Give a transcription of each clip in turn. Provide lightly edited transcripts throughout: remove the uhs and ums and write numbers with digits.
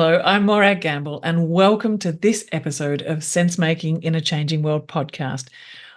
Hello, I'm Morag and welcome to this episode of Sense Making in a Changing World podcast.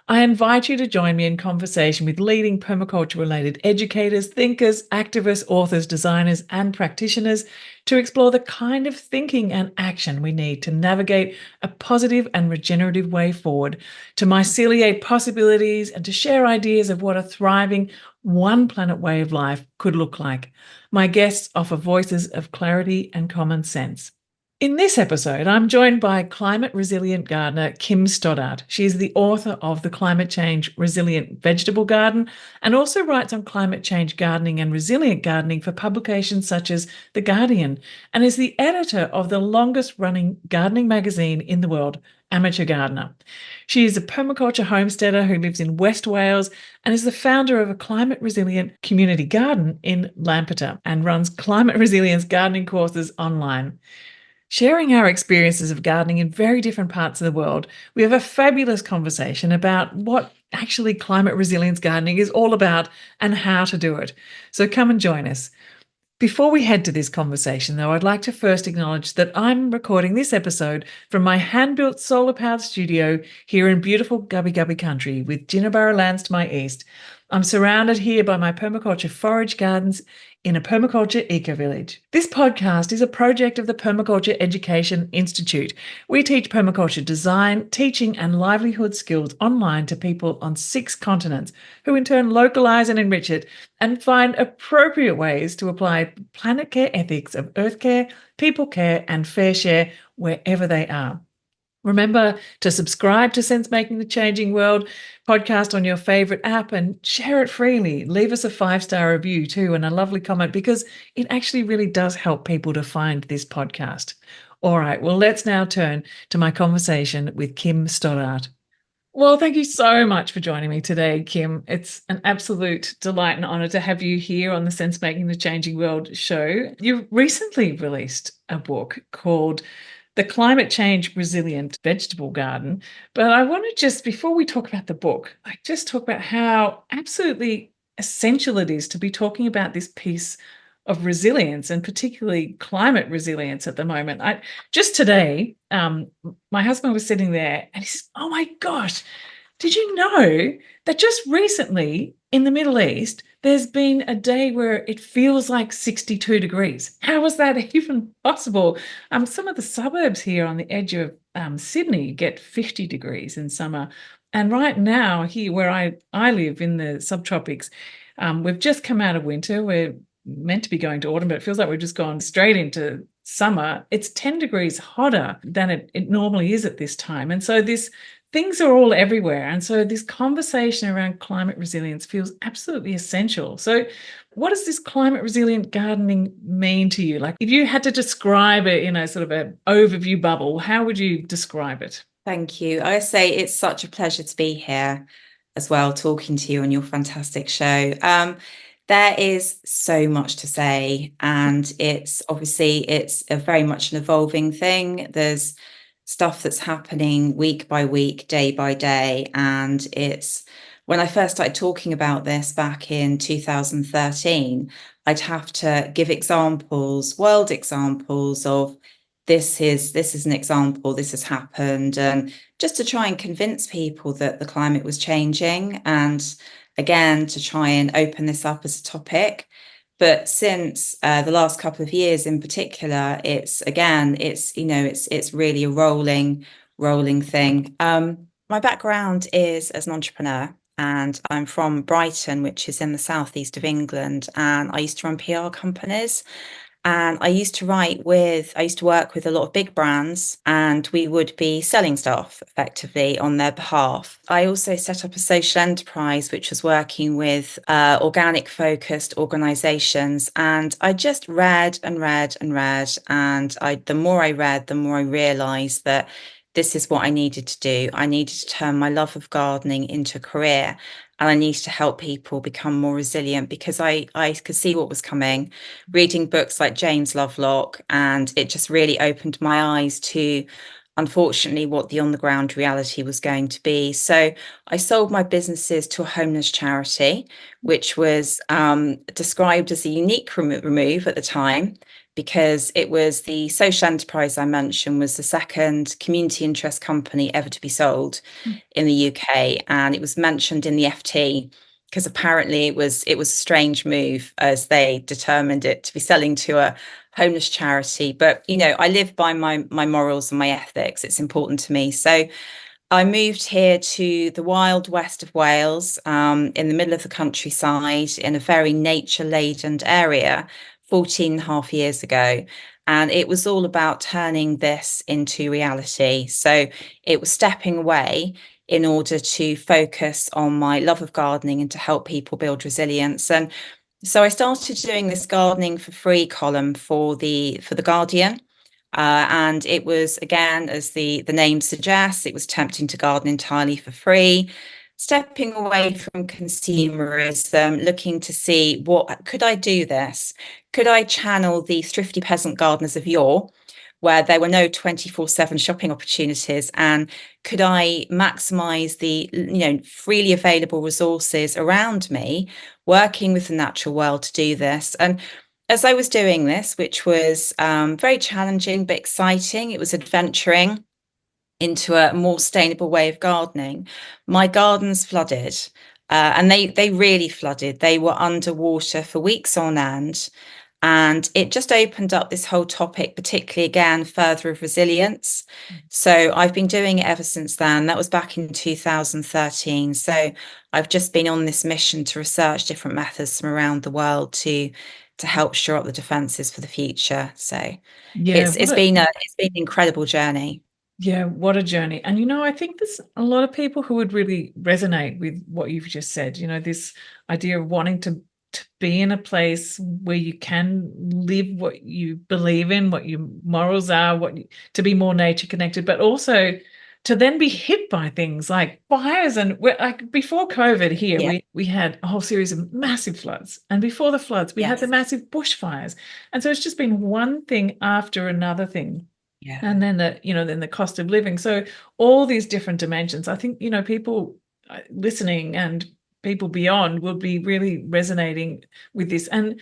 I invite you to join me in conversation with leading permaculture-related educators, thinkers, activists, authors, designers, and practitioners to explore the kind of thinking and action we need to navigate a positive and regenerative way forward, to myceliate possibilities, and to share ideas of what a thriving, one planet way of life could look like. My guests offer voices of clarity and common sense. In this episode, I'm joined by climate resilient gardener Kim Stoddart. She's the author of The Climate Change Resilient Vegetable Garden and also writes on climate change gardening and resilient gardening for publications such as The Guardian, and is the editor of the longest running gardening magazine in the world, Amateur Gardener. She is a permaculture homesteader who lives in West Wales and is the founder of a climate resilient community garden in Lampeter and runs climate resilience gardening courses online. Sharing our experiences of gardening in very different parts of the world, we have a fabulous conversation about what actually climate resilience gardening is all about and how to do it. So come and join us. Before we head to this conversation, though, I'd like to first acknowledge that I'm recording this episode from my hand-built solar-powered studio here in beautiful Gubbi Gubbi country with Jinnaburra lands to my east. I'm surrounded here by my permaculture forage gardens in a permaculture eco-village. This podcast is a project of the Permaculture Education Institute. We teach permaculture design, teaching and livelihood skills online to people on 6 continents who in turn localize and enrich it and find appropriate ways to apply planet care ethics of earth care, people care and fair share wherever they are. Remember to subscribe to Sense Making the Changing World podcast on your favorite app and share it freely. Leave us a 5-star review too and a lovely comment because it actually really does help people to find this podcast. All right, well, let's now turn to my conversation with Kim Stoddart. Well, thank you so much for joining me today, Kim. It's an absolute delight and honor to have you here on the Sense Making the Changing World show. You recently released a book called The Climate Change Resilient Vegetable Garden. But I want to just, before we talk about the book, just talk about how absolutely essential it is to be talking about this piece of resilience and particularly climate resilience at the moment. Just today, my husband was sitting there and he says, "Oh my gosh, did you know that just recently in the Middle East, there's been a day where it feels like 62 degrees. How is that even possible?" Some of the suburbs here on the edge of Sydney get 50 degrees in summer. And right now here where I live in the subtropics, we've just come out of winter. We're meant to be going to autumn, but it feels like we've just gone straight into summer. It's 10 degrees hotter than it normally is at this time. And so things are all everywhere. And so this conversation around climate resilience feels absolutely essential. So what does this climate resilient gardening mean to you? Like if you had to describe it in a sort of an overview bubble, how would you describe it? Thank you. I say it's such a pleasure to be here as well, talking to you on your fantastic show. There is so much to say, and it's a very much an evolving thing. There's stuff that's happening week by week, day by day. And it's when I first started talking about this back in 2013, I'd have to give examples, world examples of this is an example, this has happened, and just to try and convince people that the climate was changing, and again to try and open this up as a topic. But since the last couple of years in particular, it's really a rolling thing. My background is as an entrepreneur, and I'm from Brighton, which is in the southeast of England, and I used to run PR companies. And I used to work with a lot of big brands, and we would be selling stuff effectively on their behalf. I also set up a social enterprise, which was working with organic focused organizations. And I just read and read and read. And the more I read, the more I realized that this is what I needed to do. I needed to turn my love of gardening into a career. And I needed to help people become more resilient because I could see what was coming, reading books like James Lovelock, and it just really opened my eyes to, unfortunately, what the on-the-ground reality was going to be. So I sold my businesses to a homeless charity, which was described as a unique move at the time, because it was the social enterprise I mentioned was the second community interest company ever to be sold in the UK, and it was mentioned in the FT because apparently it was a strange move as they determined it to be selling to a homeless charity. But I live by my morals and my ethics. It's important to me. So I moved here to the wild west of Wales, in the middle of the countryside, in a very nature-laden area, 14 and a half years ago. And it was all about turning this into reality. So it was stepping away in order to focus on my love of gardening and to help people build resilience. And so I started doing this gardening for free column for the Guardian. And it was, again, as the name suggests, it was tempting to garden entirely for free, stepping away from consumerism, looking to see what could I do this? Could I channel the thrifty peasant gardeners of yore, where there were no 24/7 shopping opportunities, and could I maximize the freely available resources around me, working with the natural world to do this? And as I was doing this, which was very challenging but exciting, it was adventuring into a more sustainable way of gardening. My gardens flooded, and they really flooded. They were underwater for weeks on end. And it just opened up this whole topic, particularly again, further of resilience. So I've been doing it ever since then. That was back in 2013. So I've just been on this mission to research different methods from around the world to help shore up the defences for the future. So Yeah, it's been an incredible journey. what a journey. And I think there's a lot of people who would really resonate with what you've just said. This idea of wanting to be in a place where you can live what you believe in, what your morals are, to be more nature connected, but also to then be hit by things like fires. And like before COVID here, Yeah, we had a whole series of massive floods, and before the floods, we had the yes, massive bushfires, and so it's just been one thing after another thing. yeah, And then the cost of living. So all these different dimensions. I think people listening and people beyond will be really resonating with this and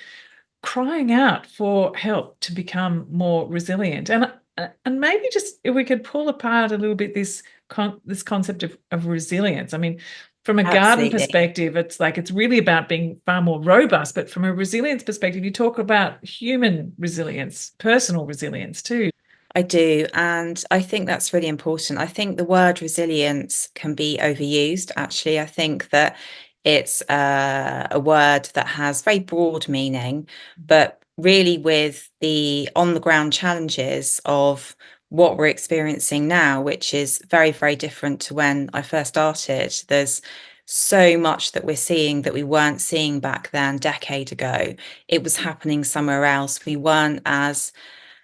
crying out for help to become more resilient. And maybe just if we could pull apart a little bit this concept of resilience. I mean, from a garden absolutely. perspective, it's like it's really about being far more robust. But from a resilience perspective, you talk about human resilience, personal resilience too. I do. And I think that's really important. I think the word resilience can be overused, actually. I think that it's a word that has very broad meaning, but really with the on the ground challenges of what we're experiencing now, which is very, very different to when I first started. There's so much that we're seeing that we weren't seeing back then, decade ago. It was happening somewhere else. We weren't as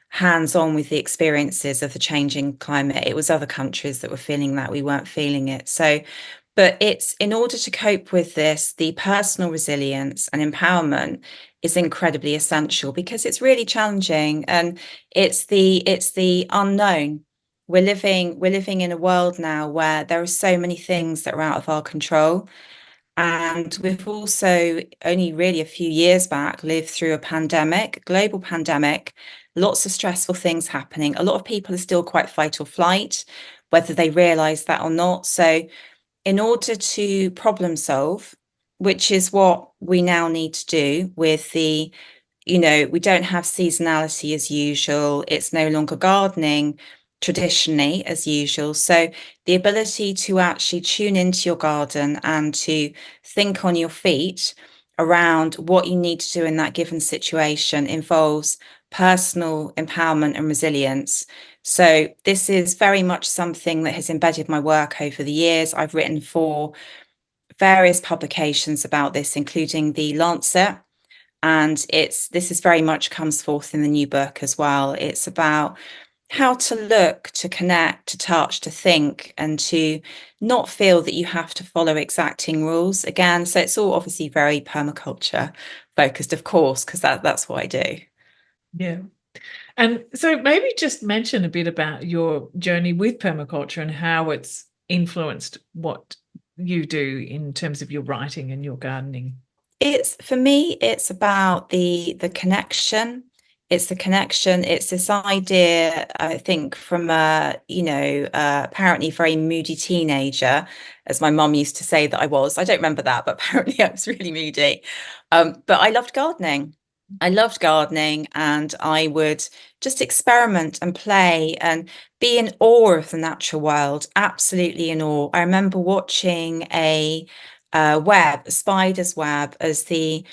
hands-on with the experiences of the changing climate. It was other countries that were feeling that, we weren't feeling it. So, but it's in order to cope with this, the personal resilience and empowerment is incredibly essential because it's really challenging and it's the unknown. We're living in a world now where there are so many things that are out of our control. And we've also only really a few years back lived through a pandemic, global pandemic, lots of stressful things happening. A lot of people are still quite fight or flight, whether they realize that or not. So, in order to problem solve, which is what we now need to do with we don't have seasonality as usual. It's no longer gardening traditionally as usual. So the ability to actually tune into your garden and to think on your feet around what you need to do in that given situation involves personal empowerment and resilience. So this is very much something that has embedded my work over the years. I've written for various publications about this, including the Lancet, and this is very much comes forth in the new book as well. It's about how to look, to connect, to touch, to think, and to not feel that you have to follow exacting rules again. So it's all obviously very permaculture focused, of course, because that's what I do. Yeah. And so maybe just mention a bit about your journey with permaculture and how it's influenced what you do in terms of your writing and your gardening. It's for me, it's about the connection. It's the connection. It's this idea, I think, from a, apparently very moody teenager, as my mum used to say that I was. I don't remember that, but apparently I was really moody. But I loved gardening. I loved gardening, and I would just experiment and play and be in awe of the natural world, absolutely in awe. I remember watching a spider's web, as the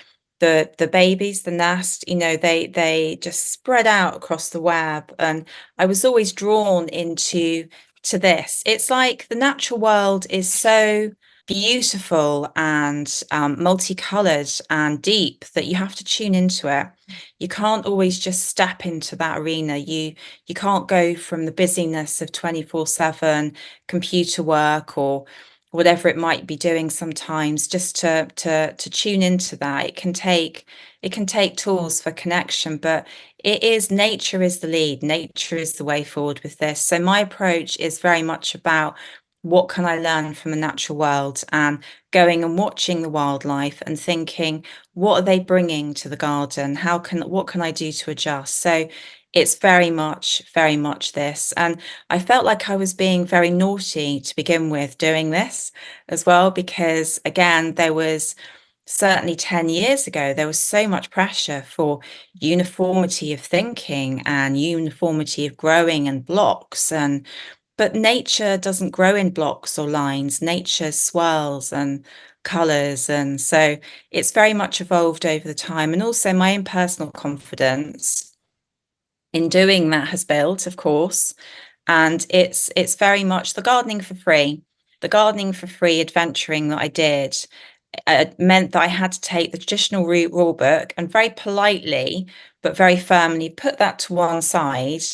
babies, the nest, they just spread out across the web, and I was always drawn to this. It's like the natural world is so beautiful and multicolored and deep that you have to tune into it. You can't always just step into that arena. You can't go from the busyness of 24/7 computer work or whatever it might be doing sometimes, just to tune into that. It can take tools for connection, but nature is the lead. Nature is the way forward with this. So my approach is very much about what can I learn from the natural world, and going and watching the wildlife and thinking, what are they bringing to the garden? What can I do to adjust? So it's very much this. And I felt like I was being very naughty to begin with doing this as well, because again, there was certainly 10 years ago, there was so much pressure for uniformity of thinking and uniformity of growing and blocks. But nature doesn't grow in blocks or lines. Nature swirls and colors. And so it's very much evolved over the time. And also my own personal confidence in doing that has built, of course. And it's very much the gardening for free. The gardening for free adventuring that I did meant that I had to take the traditional rule book and very politely, but very firmly, put that to one side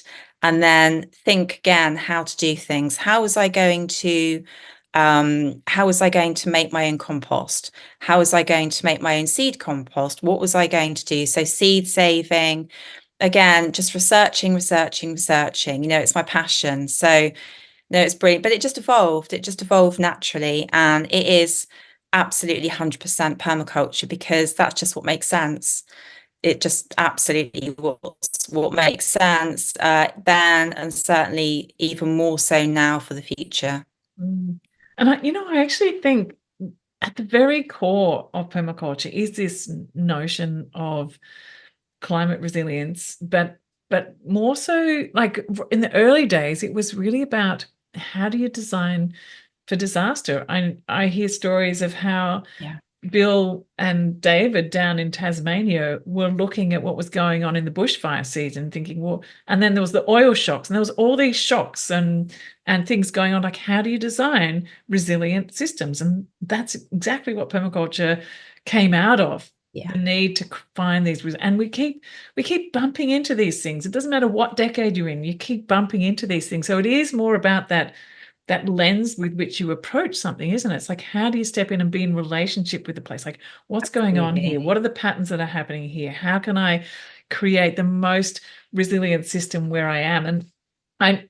and then think again how to do things. How was I going to make my own compost? How was I going to make my own seed compost? What was I going to do? So seed saving, again, just researching. It's my passion. So no, it's brilliant, but it just evolved. It just evolved naturally, and it is absolutely 100% permaculture, because that's just what makes sense. It just absolutely what makes sense then, and certainly even more so now for the future. Mm. And I actually think at the very core of permaculture is this notion of climate resilience, but more so, like in the early days, it was really about how do you design for disaster. I hear stories of how Yeah. Bill and David down in Tasmania were looking at what was going on in the bushfire season, thinking, well, and then there was the oil shocks, and there was all these shocks and things going on. Like, how do you design resilient systems? And that's exactly what permaculture came out of. Yeah. The need to find these, and we keep bumping into these things. It doesn't matter what decade you're in, you keep bumping into these things. So it is more about that lens with which you approach something, isn't it? It's like, how do you step in and be in relationship with the place? Like, what's going on here? What are the patterns that are happening here? How can I create the most resilient system where I am? And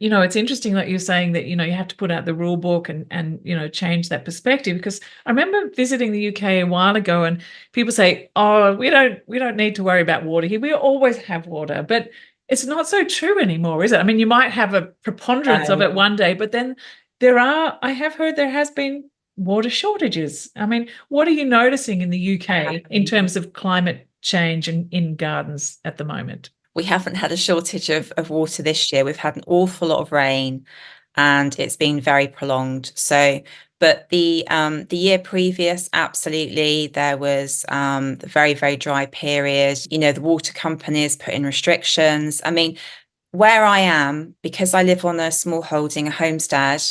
it's interesting that you're saying that, you have to put out the rule book and change that perspective, because I remember visiting the UK a while ago and people say, oh, we don't need to worry about water here. We always have water. But it's not so true anymore, is it? I mean, you might have a preponderance of it one day, but then I have heard there has been water shortages. I mean, what are you noticing in the UK in terms of climate change in gardens at the moment? We haven't had a shortage of water this year. We've had an awful lot of rain, and it's been very prolonged. So, but the year previous, absolutely, there was the very, very dry period. The water companies put in restrictions. I mean, where I am, because I live on a small holding, a homestead,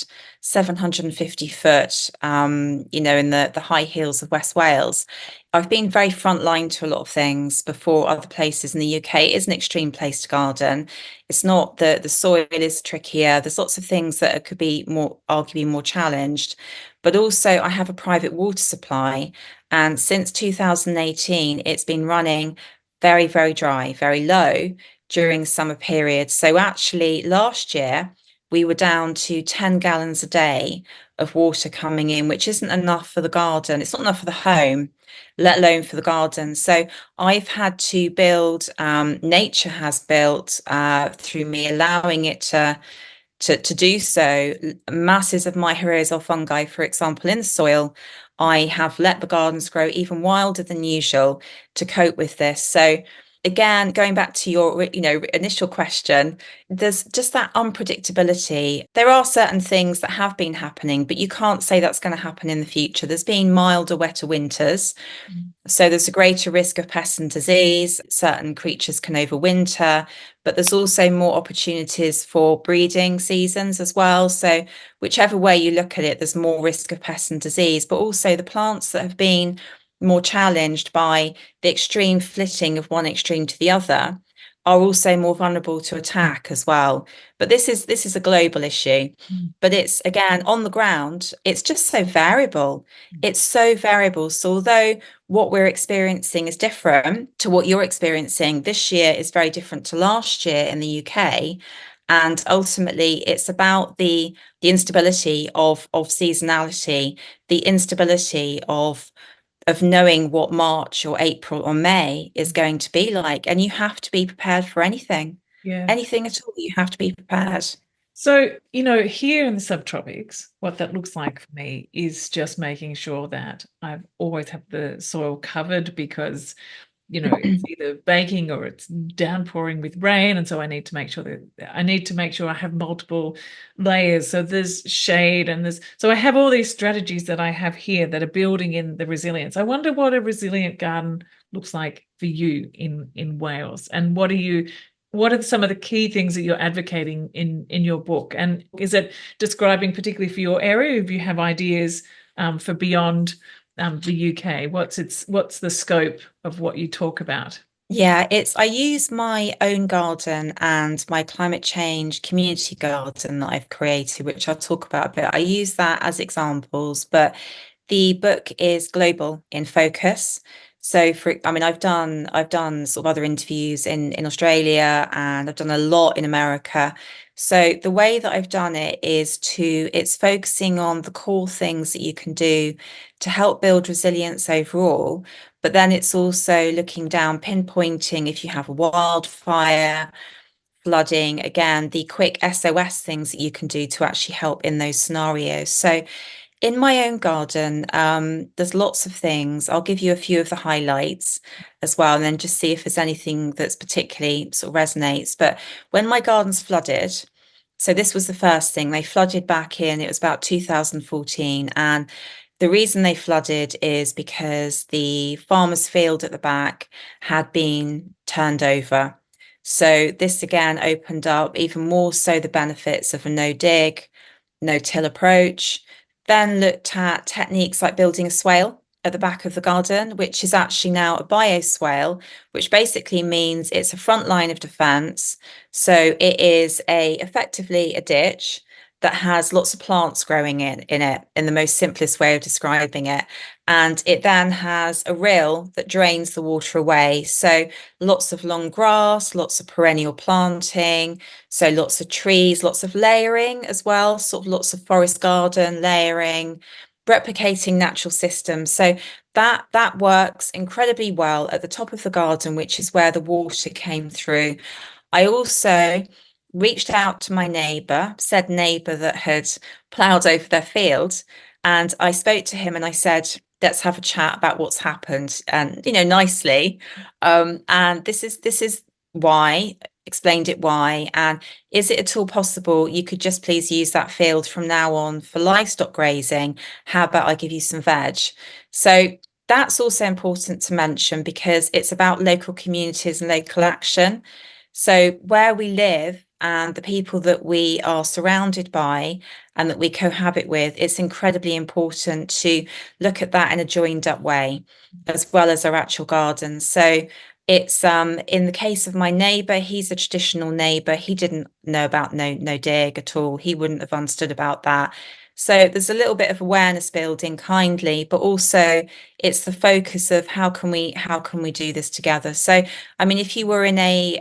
750 foot, in the high hills of West Wales. I've been very frontline to a lot of things before other places in the UK. It is an extreme place to garden. It's not the soil is trickier. There's lots of things that could be arguably more challenged. But also I have a private water supply. And since 2018, it's been running very, very dry, very low during summer periods. So actually last year we were down to 10 gallons a day of water coming in, which isn't enough for the garden. It's not enough for the home. let alone for the garden. So I've had to build, nature has built, through me allowing it to do so, masses of mycorrhizal fungi, for example, in the soil. I have let the gardens grow even wilder than usual to cope with this. So again, going back to your initial question, there's just that unpredictability. There are certain things that have been happening, but you can't say that's going to happen in the future. There's been milder, wetter winters. So there's a greater risk of pest and disease. Certain creatures can overwinter, but there's also more opportunities for breeding seasons as well. So whichever way you look at it, there's more risk of pest and disease, but also the plants that have been more challenged by the extreme flitting of one extreme to the other are also more vulnerable to attack as well. But this is a global issue. But it's, again, on the ground, it's just so variable. It's so variable. So although what we're experiencing is different to what you're experiencing, this year is very different to last year in the UK. And ultimately, it's about the instability of seasonality, the instability of knowing what March or April or May is going to be like. And you have to be prepared for anything. Yeah. Anything at all, you have to be prepared. So, here in the subtropics, what that looks like for me is just making sure that I've always have the soil covered because, it's either baking or it's downpouring with rain. And so I need to make sure I have multiple layers. So there's shade so I have all these strategies that I have here that are building in the resilience. I wonder what a resilient garden looks like for you in Wales, and what are some of the key things that you're advocating in your book? And is it describing particularly for your area, if you have ideas for beyond the UK? What's the scope of what you talk about? Yeah, I use my own garden and my climate change community garden that I've created, which I'll talk about a bit. I use that as examples, but the book is global in focus. So I've done sort of other interviews in Australia, and I've done a lot in America. So the way that I've done it is it's focusing on the core things that you can do to help build resilience overall. But then it's also looking down, pinpointing if you have a wildfire, flooding, again, the quick SOS things that you can do to actually help in those scenarios. So in my own garden, there's lots of things. I'll give you a few of the highlights as well, and then just see if there's anything that's particularly sort of resonates. But when my gardens flooded, so this was the first thing, they flooded back in, it was about 2014. And the reason they flooded is because the farmer's field at the back had been turned over. So this again opened up even more so the benefits of a no dig, no till approach. Then looked at techniques like building a swale at the back of the garden, which is actually now a bioswale, which basically means it's a front line of defense. So it is effectively a ditch that has lots of plants growing in it, in the most simplest way of describing it. And it then has a rill that drains the water away. So lots of long grass, lots of perennial planting, so lots of trees, lots of layering as well, sort of lots of forest garden layering, replicating natural systems. So that works incredibly well at the top of the garden, which is where the water came through. I also reached out to my said neighbour that had ploughed over their field, and I spoke to him and I said, let's have a chat about what's happened, and nicely. And this is why, explained it why, and is it at all possible you could just please use that field from now on for livestock grazing? How about I give you some veg? So that's also important to mention because it's about local communities and local action. So where we live and the people that we are surrounded by and that we cohabit with, it's incredibly important to look at that in a joined up way, as well as our actual gardens. So it's in the case of my neighbour, he's a traditional neighbour. He didn't know about no dig at all. He wouldn't have understood about that. So there's a little bit of awareness building kindly, but also it's the focus of how can we do this together. So I mean, if you were in a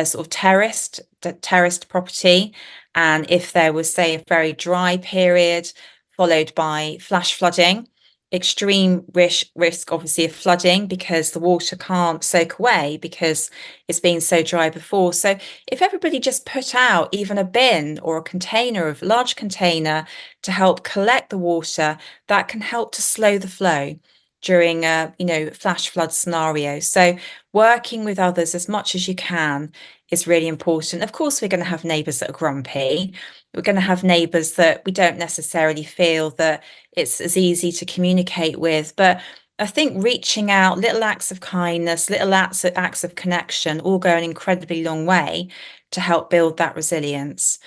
sort of terraced property, and if there was, say, a very dry period followed by flash flooding, extreme risk obviously of flooding because the water can't soak away because it's been so dry before. So if everybody just put out even a bin or a container, of large container, to help collect the water, that can help to slow the flow during a flash flood scenario. So working with others as much as you can is really important. Of course, we're going to have neighbours that are grumpy. We're going to have neighbours that we don't necessarily feel that it's as easy to communicate with. But I think reaching out, little acts of kindness, little acts of connection, all go an incredibly long way to help build that resilience.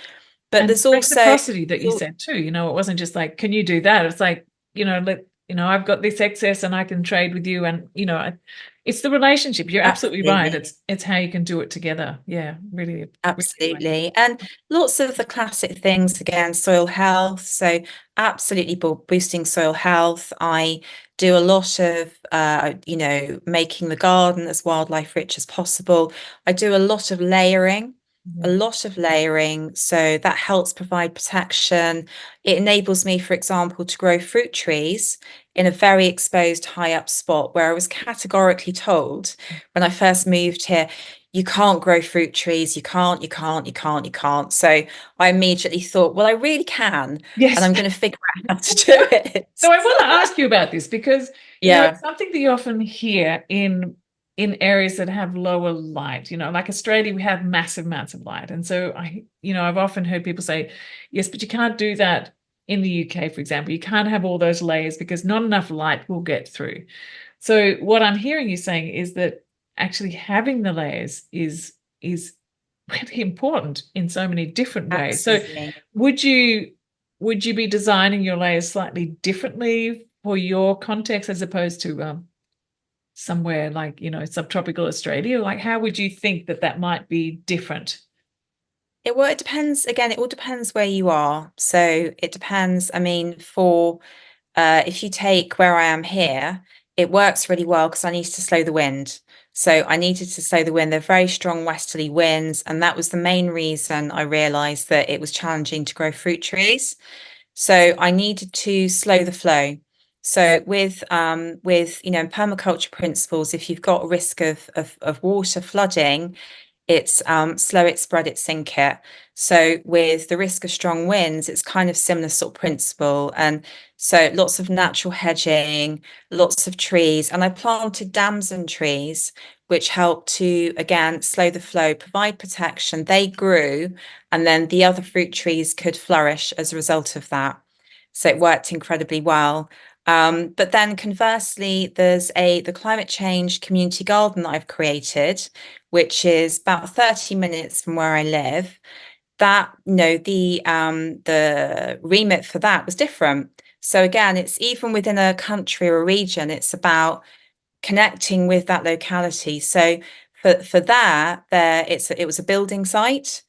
But And there's also, reciprocity that you said too, it wasn't just like, can you do that? It's like, I've got this excess and I can trade with you. And, it's the relationship. You're absolutely right. It's how you can do it together. Yeah, really. Absolutely. And lots of the classic things, again, soil health. So absolutely boosting soil health. I do a lot of, making the garden as wildlife rich as possible. I do a lot of layering. A lot of layering, so that helps provide protection. It enables me, for example, to grow fruit trees in a very exposed high up spot where I was categorically told when I first moved here, you can't grow fruit trees, you can't. So I immediately thought, well, I really can, Yes. and I'm going to figure out how to do it. So I want to ask you about this because, Yeah, it's something that you often hear in areas that have lower light, like Australia, we have massive amounts of light. And so I've often heard people say, yes, but you can't do that in the UK, for example. You can't have all those layers because not enough light will get through. So what I'm hearing you saying is that actually having the layers is really important in so many different ways. absolutely. So would you be designing your layers slightly differently for your context as opposed to somewhere like, subtropical Australia? Like, how would you think that might be different? It depends. Again, it all depends where you are. So it depends. I mean, for if you take where I am here, it works really well because I need to slow the wind. So I needed to slow the wind. They're very strong westerly winds, and that was the main reason I realized that it was challenging to grow fruit trees. So I needed to slow the flow. So with permaculture principles, if you've got a risk of water flooding, it's slow it, spread it, sink it. So with the risk of strong winds, it's kind of similar sort of principle. And so lots of natural hedging, lots of trees. And I planted damson trees, which helped to, again, slow the flow, provide protection. They grew, and then the other fruit trees could flourish as a result of that. So it worked incredibly well. But then conversely, there's the climate change community garden that I've created, which is about 30 minutes from where I live. That, the remit for that was different. So again, it's even within a country or a region, it's about connecting with that locality. So for that, it was a building site.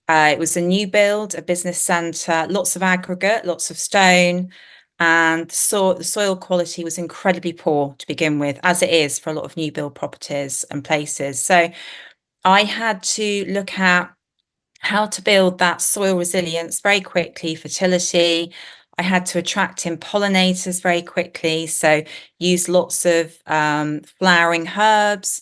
It was a new build, a business centre, lots of aggregate, lots of stone, and the soil quality was incredibly poor to begin with, as it is for a lot of new build properties and places. So I had to look at how to build that soil resilience very quickly, fertility. I had to attract in pollinators very quickly, so use lots of flowering herbs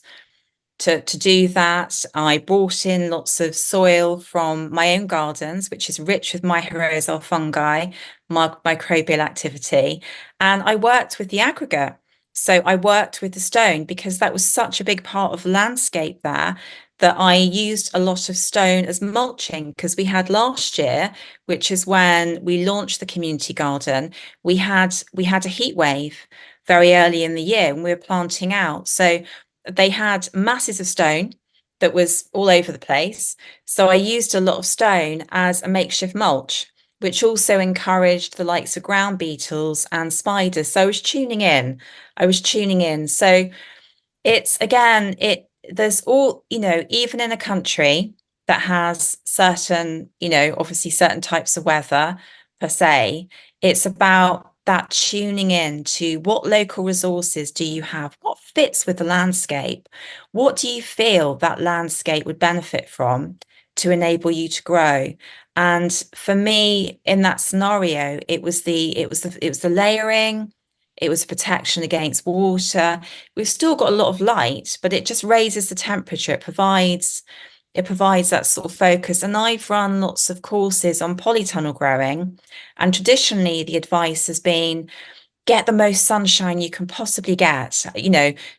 to do that. I brought in lots of soil from my own gardens, which is rich with mycorrhizal fungi, microbial activity. And I worked with the aggregate. So I worked with the stone because that was such a big part of the landscape there that I used a lot of stone as mulching because we had last year, which is when we launched the community garden, we had a heat wave very early in the year when we were planting out. So they had masses of stone that was all over the place. So I used a lot of stone as a makeshift mulch, which also encouraged the likes of ground beetles and spiders. So I was tuning in. So it's again, there's all, even in a country that has certain, obviously certain types of weather per se, it's about that tuning in to what local resources do you have? What fits with the landscape? What do you feel that landscape would benefit from to enable you to grow? And for me, in that scenario, it was the layering, It was protection against water. We've still got a lot of light, but it just raises the temperature. It provides that sort of focus. And I've run lots of courses on polytunnel growing, and traditionally the advice has been get the most sunshine you can possibly get,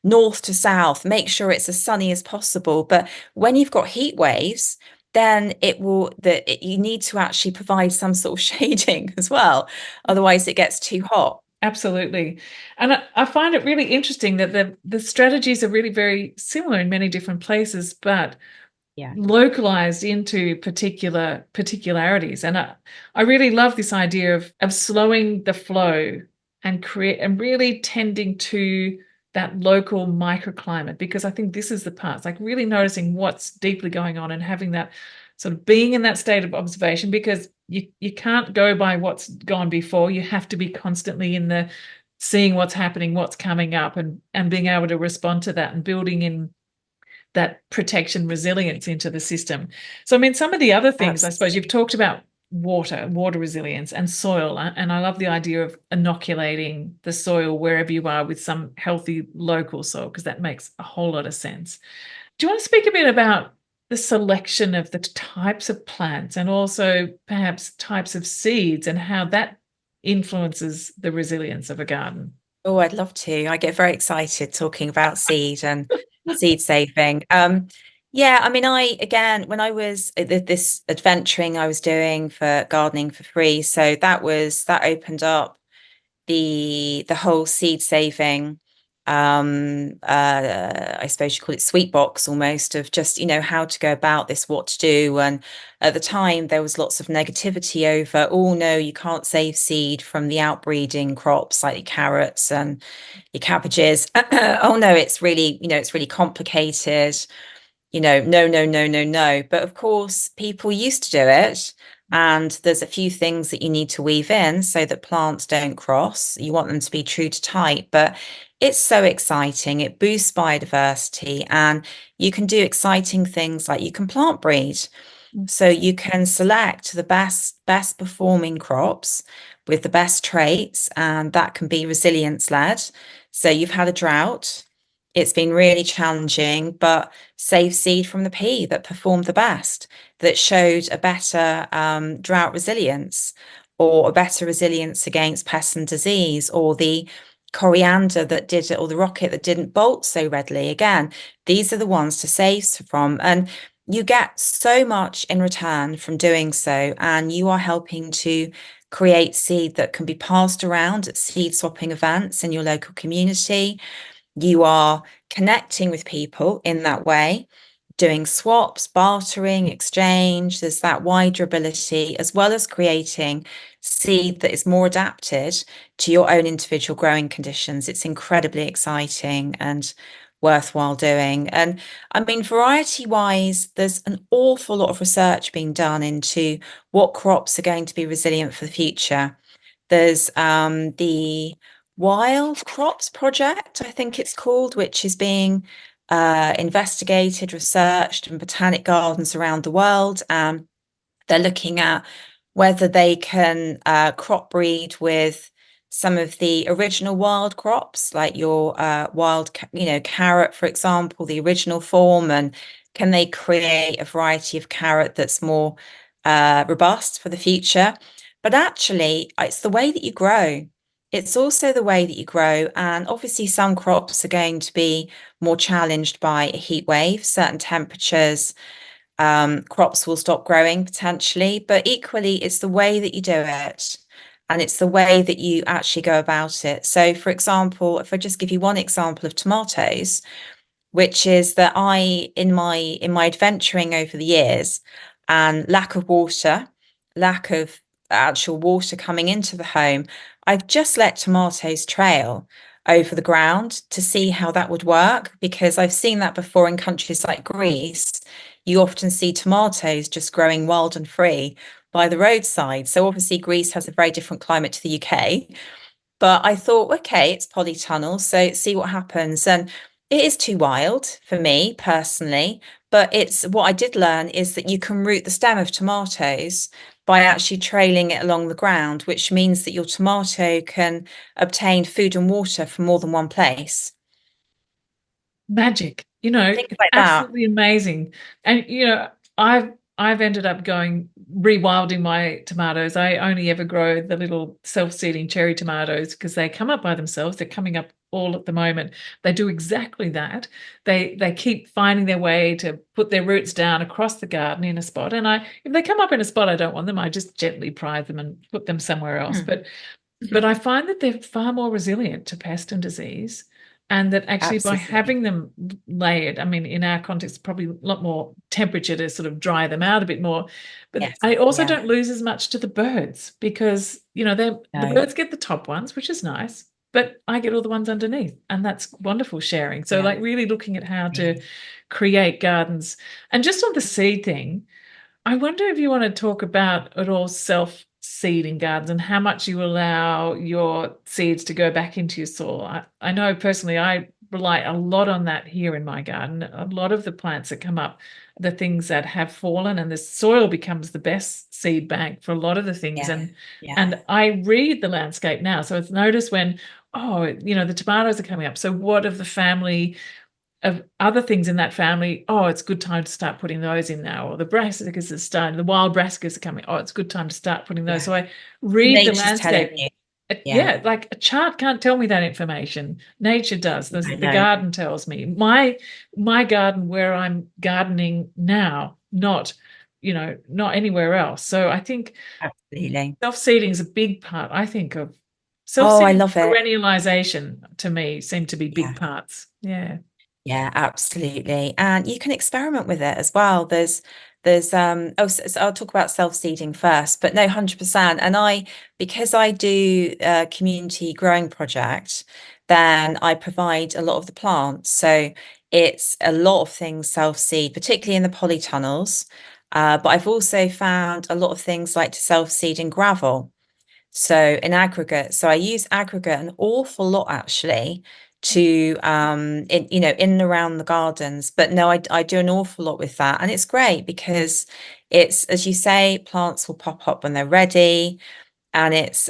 north to south, make sure it's as sunny as possible. But when you've got heat waves, then you need to actually provide some sort of shading as well. Otherwise it gets too hot. Absolutely. And I find it really interesting that the strategies are really very similar in many different places, but Yeah, localized into particularities. And I really love this idea of slowing the flow and really tending to that local microclimate, because I think this is the part. It's like really noticing what's deeply going on and having that sort of being in that state of observation, because you can't go by what's gone before. You have to be constantly in the seeing what's happening, what's coming up, and being able to respond to that and building in that protection resilience into the system. So, I mean, some of the other things, I suppose, you've talked about water resilience and soil. And I love the idea of inoculating the soil wherever you are with some healthy local soil, because that makes a whole lot of sense. Do you want to speak a bit about the selection of the types of plants and also perhaps types of seeds and how that influences the resilience of a garden? Oh, I'd love to. I get very excited talking about seed and seed saving. Yeah, I mean, when I was this adventuring I was doing for gardening for free, so that opened up the whole seed saving. I suppose you call it sweet box almost, of just how to go about this, what to do. And at the time there was lots of negativity over, oh no, you can't save seed from the outbreeding crops like your carrots and your cabbages. Oh no, it's really complicated. No, no, no, no, no. But of course, people used to do it. And there's a few things that you need to weave in so that plants don't cross. You want them to be true to type, but it's so exciting. It boosts biodiversity, and you can do exciting things like you can plant breed. So you can select the best performing crops with the best traits, and that can be resilience led. So you've had a drought. It's been really challenging, but save seed from the pea that performed the best, that showed a better drought resilience, or a better resilience against pest and disease, or the coriander that did it, or the rocket that didn't bolt so readily. Again, these are the ones to save from. And you get so much in return from doing so, and you are helping to create seed that can be passed around at seed swapping events in your local community. You are connecting with people in that way, doing swaps, bartering, exchange. There's that wider ability, as well as creating seed that is more adapted to your own individual growing conditions. It's incredibly exciting and worthwhile doing. And I mean, variety wise, there's an awful lot of research being done into what crops are going to be resilient for the future. There's the Wild Crops Project, I think it's called, which is being investigated, researched in botanic gardens around the world. They're looking at whether they can crop breed with some of the original wild crops, like your wild, carrot, for example, the original form, and can they create a variety of carrot that's more robust for the future? But actually, it's the way that you grow. It's also the way that you grow. And obviously, some crops are going to be more challenged by a heat wave, certain temperatures. Crops will stop growing potentially, but equally, it's the way that you do it. And it's the way that you actually go about it. So, for example, if I just give you one example of tomatoes, which is that in my adventuring over the years, and lack of water, lack of actual water coming into the home, I've just let tomatoes trail over the ground to see how that would work, because I've seen that before in countries like Greece. You often see tomatoes just growing wild and free by the roadside. So obviously Greece has a very different climate to the UK. But I thought, okay, it's polytunnel, so see what happens. And it is too wild for me personally. But it's what I did learn is that you can root the stem of tomatoes by actually trailing it along the ground, which means that your tomato can obtain food and water from more than one place. Magic. You know, Things it's like that. absolutely amazing. And you know, I've ended up going rewilding my tomatoes. I only ever grow the little self-seeding cherry tomatoes because they come up by themselves. They're coming up all at the moment. They do exactly that. They keep finding their way to put their roots down across the garden in a spot. And if they come up in a spot I don't want them, I just gently pry them and put them somewhere else. Mm. But I find that they're far more resilient to pest and disease, and that actually by Absolutely. having them layered, I mean, in our context, probably a lot more temperature to sort of dry them out a bit more. But Yes. I also Yeah. don't lose as much to the birds because, you know, the No. birds get the top ones, which is nice, but I get all the ones underneath, and that's wonderful sharing. So, Yeah. like, really looking at how to Really. create gardens. And just on the seed thing, I wonder if you want to talk about at all self-seeding gardens and how much you allow your seeds to go back into your soil. I know personally I rely a lot on that here in my garden. A lot of the plants that come up, the things that have fallen, and the soil becomes the best seed bank for a lot of the things. Yeah. And Yeah. I read the landscape now. So it's noticed when, oh, you know, the tomatoes are coming up. So what of the family of other things in that family, oh, it's a good time to start putting those in now. Or the brassicas are starting, the wild brassicas are coming. Oh, it's a good time to start putting those. Yeah. So I read the Nature's telling landscape. you. Yeah. Yeah, like a chart can't tell me that information. Nature does. I The know. garden tells me. My garden where I'm gardening now, not, you know, not anywhere else. So I think Absolutely. self-seeding is a big part, I think, of Oh, I self-seeding, love it. perennialization to me seem to be Yeah. big parts. Yeah. Yeah, absolutely. And you can experiment with it as well. So I'll talk about self-seeding first, but no, 100%. And because I do a community growing project, then I provide a lot of the plants. So it's a lot of things self-seed, particularly in the polytunnels. But I've also found a lot of things like to self-seed in gravel. So in aggregate, so I use aggregate an awful lot actually to in and around the gardens. But no, I do an awful lot with that. And it's great because it's, as you say, plants will pop up when they're ready. And it's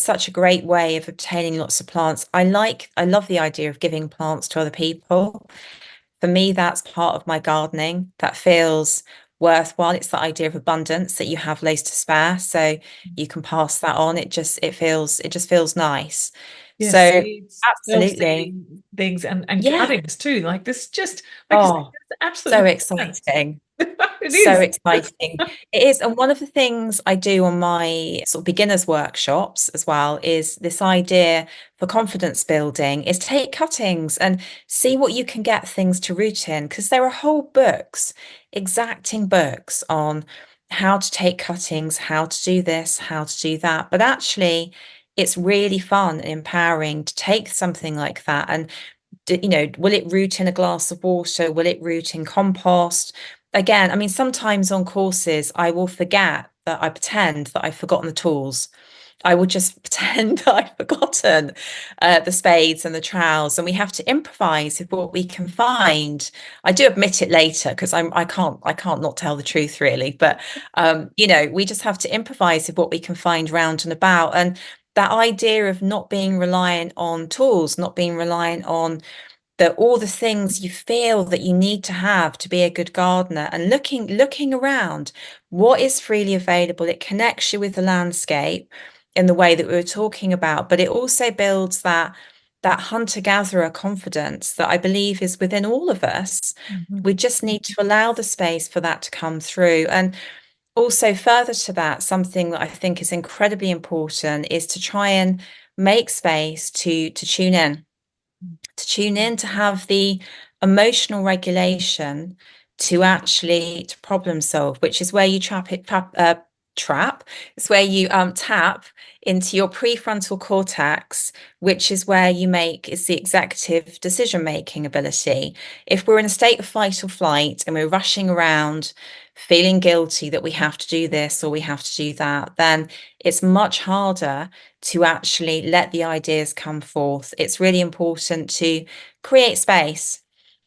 such a great way of obtaining lots of plants. I love the idea of giving plants to other people. For me, that's part of my gardening that feels worthwhile. It's the idea of abundance that you have loads to spare, so you can pass that on. It just feels nice. Yeah, So seeds, absolutely. self-seeding things, and Yeah. cuttings too. Like this, just like you said, Oh, it's so absolutely brilliant. exciting. It So is. exciting. It is. And one of the things I do on my sort of beginners workshops as well is this idea for confidence building is take cuttings and see what you can get things to root in. Because there are whole books, exacting books on how to take cuttings, how to do this, how to do that. But actually, it's really fun and empowering to take something like that and will it root in a glass of water? Will it root in compost? Again, I mean, sometimes on courses, I will forget that I pretend that I've forgotten the tools. I will just pretend that I've forgotten the spades and the trowels, and we have to improvise with what we can find. I do admit it later because I can't not tell the truth really, but we just have to improvise with what we can find round and about. And that idea of not being reliant on tools, not being reliant on all the things you feel that you need to have to be a good gardener, and looking around what is freely available. It connects you with the landscape in the way that we were talking about, but it also builds that hunter-gatherer confidence that I believe is within all of us. Mhm. We just need to allow the space for that to come through. And also further to that, something that I think is incredibly important is to try and make space to tune in, to have the emotional regulation to actually to problem solve, which is where you trap. It's where you tap into your prefrontal cortex, which is where it's the executive decision making ability. If we're in a state of fight or flight and we're rushing around feeling guilty that we have to do this or we have to do that, then it's much harder to actually let the ideas come forth. It's really important to create space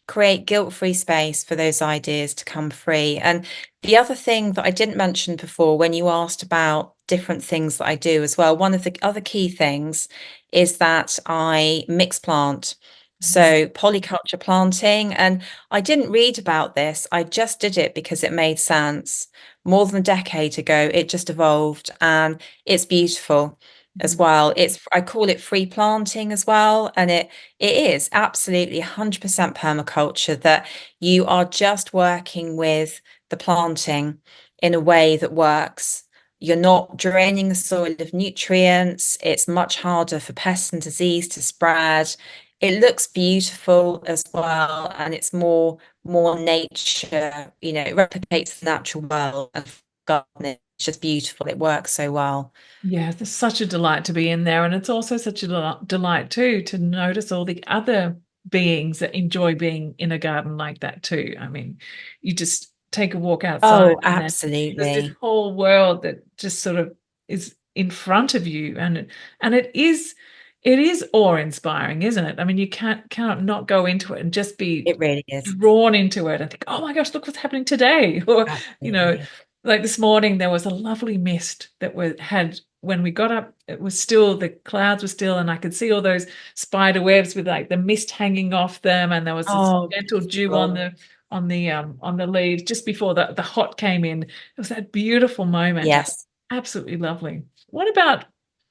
create guilt-free space for those ideas to come free. And the other thing that I didn't mention before, when you asked about different things that I do as well, one of the other key things is that I mix plant. So polyculture planting, and I didn't read about this. I just did it because it made sense. More than a decade ago, it just evolved, and it's beautiful as well. I call it free planting as well, and it is absolutely 100% permaculture, that you are just working with the planting in a way that works. You're not draining the soil of nutrients. It's much harder for pests and disease to spread. It looks beautiful as well, and it's more nature, it replicates the natural world and gardening. It's just beautiful. It works so well. Yeah, it's such a delight to be in there. And it's also such a delight too to notice all the other beings that enjoy being in a garden like that too. I mean, you just take a walk outside Oh, and then there's this absolutely. whole world that just sort of is in front of you. And it is awe-inspiring, isn't it? I mean, you cannot not go into it and just be It really is. drawn into it and think, oh my gosh, look what's happening today. Or, you know, Absolutely. like this morning there was a lovely mist that had when we got up, it was still, the clouds were still, and I could see all those spider webs with like the mist hanging off them, and there was this Oh, gentle dew on beautiful. the leaves just before the hot came in. It was that beautiful moment. Yes. Absolutely lovely. What about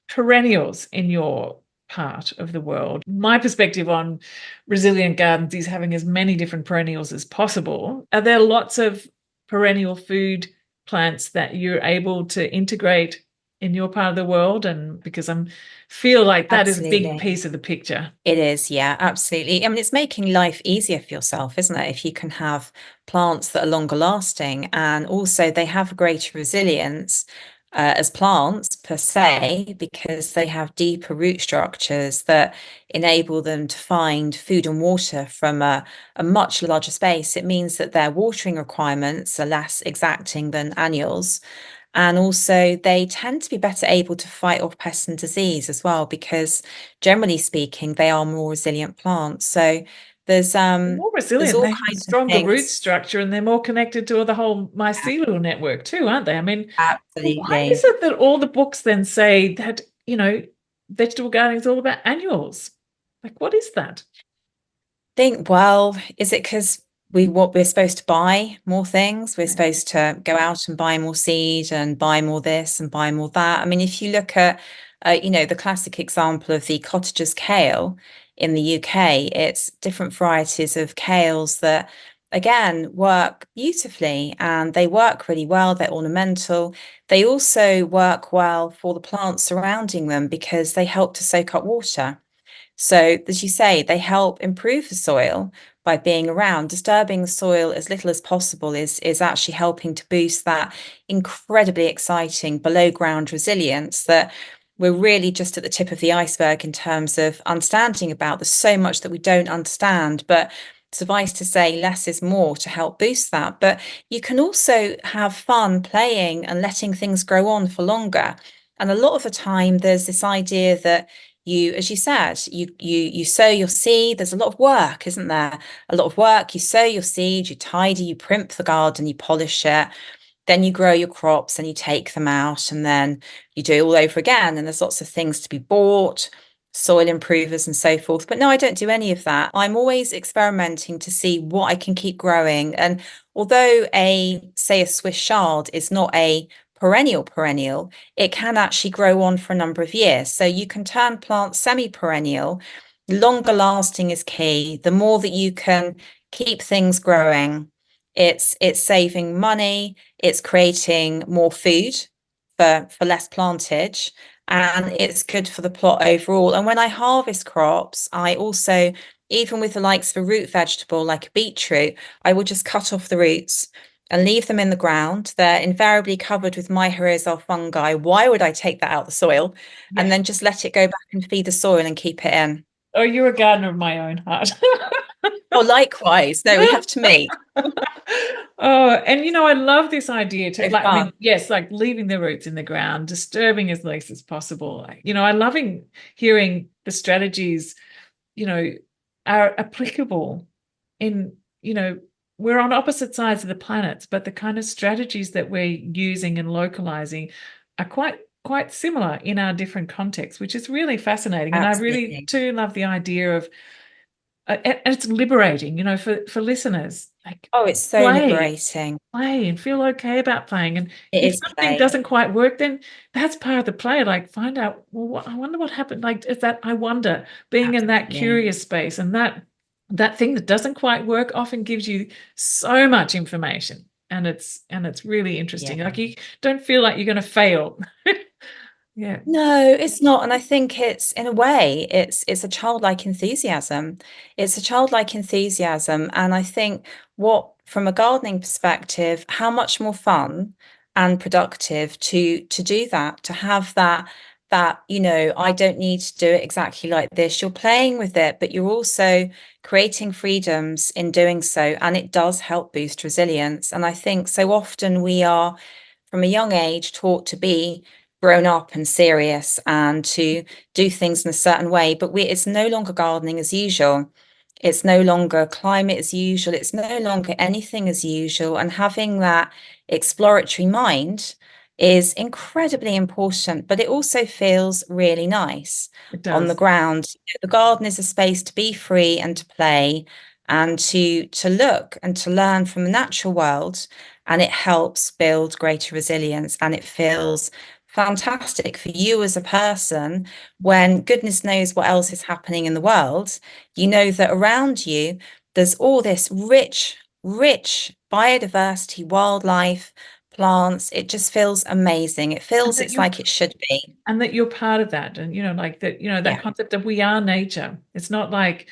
perennials in your part of the world? My perspective on resilient gardens is having as many different perennials as possible. Are there lots of perennial food plants that you're able to integrate in your part of the world? And because I feel like that is a big Absolutely. piece of the picture. It is, yeah, absolutely. I mean, it's making life easier for yourself, isn't it? If you can have plants that are longer lasting, and also they have greater resilience as plants per se, because they have deeper root structures that enable them to find food and water from a much larger space. It means that their watering requirements are less exacting than annuals. And also, they tend to be better able to fight off pests and disease as well, because generally speaking, they are more resilient plants. So there's They're more there's resilient. all They have a kinds of stronger root things. structure and they're more connected to the whole mycelial network too, aren't they? I mean, why is Absolutely. it that all the books then say that, vegetable gardening is all about annuals? Like, what is that? Think, well, is it because we're supposed to buy more things? We're supposed to go out and buy more seed and buy more this and buy more that. I mean, if you look at, the classic example of the cottager's kale in the UK, it's different varieties of kales that, again, work beautifully, and they work really well. They're ornamental. They also work well for the plants surrounding them because they help to soak up water. So, as you say, they help improve the soil by being around. Disturbing the soil as little as possible is actually helping to boost that incredibly exciting below ground resilience that we're really just at the tip of the iceberg in terms of understanding about. There's so much that we don't understand, but suffice to say, less is more to help boost that. But you can also have fun playing and letting things grow on for longer. And a lot of the time, there's this idea that as you said, you sow your seed. There's a lot of work, isn't there? A lot of work. You sow your seed, you tidy, you primp the garden, you polish it, then you grow your crops and you take them out, and then you do it all over again. And there's lots of things to be bought, soil improvers and so forth. But no, I don't do any of that. I'm always experimenting to see what I can keep growing. And although say a Swiss chard is not a perennial, it can actually grow on for a number of years. So you can turn plants semi-perennial. Longer lasting is key. The more that you can keep things growing, it's saving money, it's creating more food for less plantage, and it's good for the plot overall. And when I harvest crops, I also, even with the likes of a root vegetable like a beetroot, I will just cut off the roots and leave them in the ground. They're invariably covered with mycorrhizal fungi. Why would I take that out of the soil? And Yeah. then just let it go back and feed the soil and keep it in. Oh, you're a gardener of my own heart. Oh, likewise. No, we have to meet. Oh, and I love this idea to So like, I mean, fun. yes, like leaving the roots in the ground, disturbing as least as possible. I loving hearing the strategies, you know, are applicable you know, we're on opposite sides of the planets, but the kind of strategies that we're using and localizing are quite similar in our different contexts, which is really fascinating. And I really Absolutely. too love the idea of, and it's liberating, for listeners, like Oh, it's so play, liberating. play and feel okay about playing. And It if is something play. doesn't quite work, then that's part of the play. Like find out, well, I wonder what happened. Like it's that I wonder, being in that Absolutely. curious space, and that thing that doesn't quite work often gives you so much information. And it's really Yeah. interesting. Like you don't feel like you're going to fail. Yeah, No, it's not. And I think it's in a way, it's a childlike enthusiasm. It's a childlike enthusiasm. And I think what, from a gardening perspective, how much more fun and productive to do that, to have that, I don't need to do it exactly like this. You're playing with it, but you're also creating freedoms in doing so. And it does help boost resilience. And I think so often we are, from a young age, taught to be grown up and serious and to do things in a certain way, but it's no longer gardening as usual. It's no longer climate as usual. It's no longer anything as usual. And having that exploratory mind is incredibly important, but it also feels really nice it on the does. ground. The garden is a space to be free and to play and to look and to learn from the natural world. And it helps build greater resilience, and it feels fantastic for you as a person when goodness knows what else is happening in the world. You know that around you, there's all this rich biodiversity, wildlife, plants. It just feels amazing. It And feels that it's you're like it should be. and that you're part of that, and like that, that Yeah, concept of we are nature. It's not like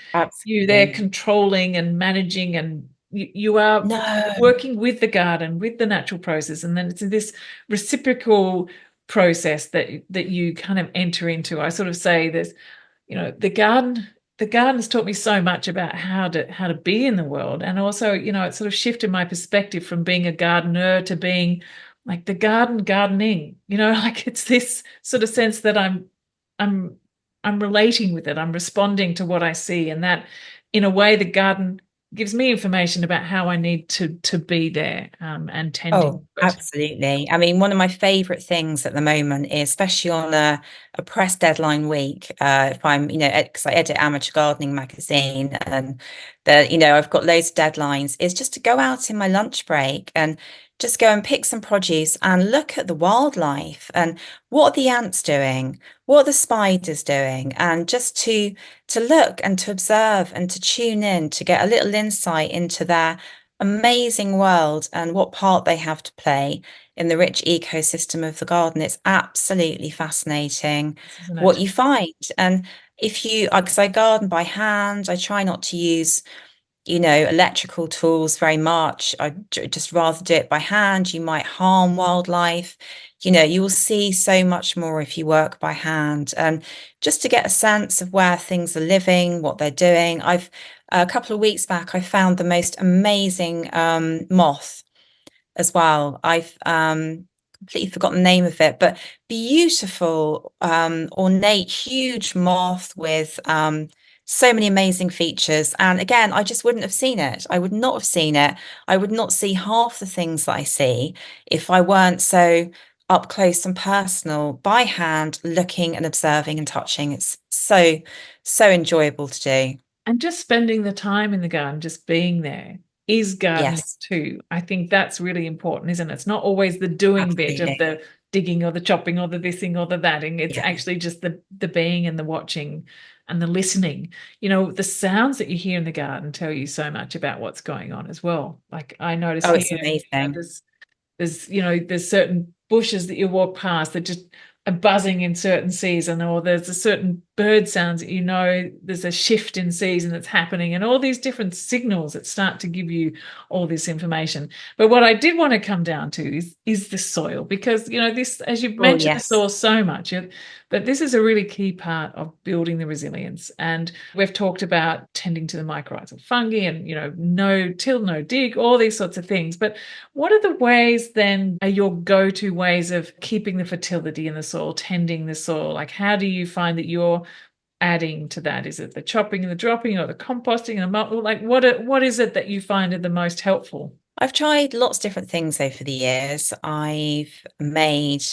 you there absolutely. controlling and managing, and you are No. working with the garden, with the natural process, and then it's this reciprocal process that you kind of enter into. I sort of say there's, the garden has taught me so much about how to be in the world. And also, it sort of shifted my perspective from being a gardener to being like the gardening, like it's this sort of sense that I'm I'm relating with it. I'm responding to what I see. And that in a way the garden gives me information about how I need to be there, and tending Oh, to it. absolutely. I mean, one of my favorite things at the moment is, especially on a press deadline week, if I'm, because I edit Amateur Gardening magazine, and I've got loads of deadlines, is just to go out in my lunch break and just go and pick some produce and look at the wildlife and what are the ants doing, what are the spiders doing, and just to look and to observe and to tune in to get a little insight into their amazing world and what part they have to play in the rich ecosystem of the garden. It's absolutely fascinating Isn't what it? you find. And if you, because I garden by hand, I try not to use, electrical tools very much. I just rather do it by hand. You might harm wildlife. You will see so much more if you work by hand. And just to get a sense of where things are living, what they're doing. A couple of weeks back, I found the most amazing moth as well. I've completely forgotten the name of it, but beautiful, ornate, huge moth with so many amazing features. And again, I just wouldn't have seen it. I would not have seen it. I would not see half the things that I see if I weren't so up close and personal by hand, looking and observing and touching. It's so enjoyable to do. And just spending the time in the garden, just being there, is gardening Yes, too. I think that's really important, isn't it? It's not always the doing bit of absolutely. the digging or the chopping or the thising or the thatting. It's Yeah. actually just the being and the watching and the listening. The sounds that you hear in the garden tell you so much about what's going on as well. Like I notice Oh, here, it's amazing. there's certain bushes that you walk past that just are buzzing in certain season, or there's a certain bird sounds that there's a shift in season that's happening, and all these different signals that start to give you all this information. But what I did want to come down to is the soil, because this, as you've Oh, mentioned the yes. soil so much, but this is a really key part of building the resilience. And we've talked about tending to the mycorrhizal fungi and no till, no dig, all these sorts of things. But what are the ways then, are your go-to ways of keeping the fertility in the soil, tending the soil? Like how do you find that you're adding to that? Is it the chopping and the dropping, or the composting and like what is it that you find are the most helpful? I've tried lots of different things over the years. I've made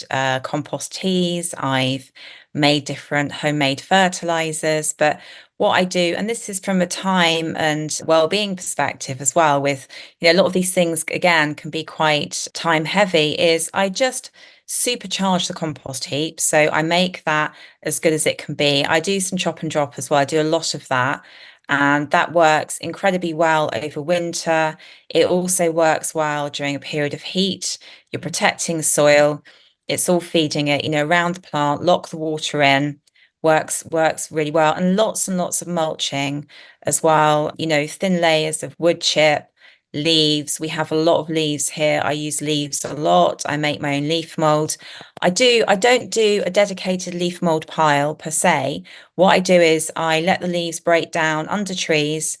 compost teas, I've made different homemade fertilizers, but what I do, and this is from a time and well-being perspective as well, with a lot of these things again can be quite time heavy, is I just supercharge the compost heap. So I make that as good as it can be. I do some chop and drop as well. I do a lot of that. And that works incredibly well over winter. It also works well during a period of heat. You're protecting the soil. It's all feeding it, around the plant, lock the water in, works really well. And lots of mulching as well, thin layers of wood chip, leaves. We have a lot of leaves here. I use leaves a lot. I make my own leaf mold. I don't do a dedicated leaf mold pile per se. What I do is I let the leaves break down under trees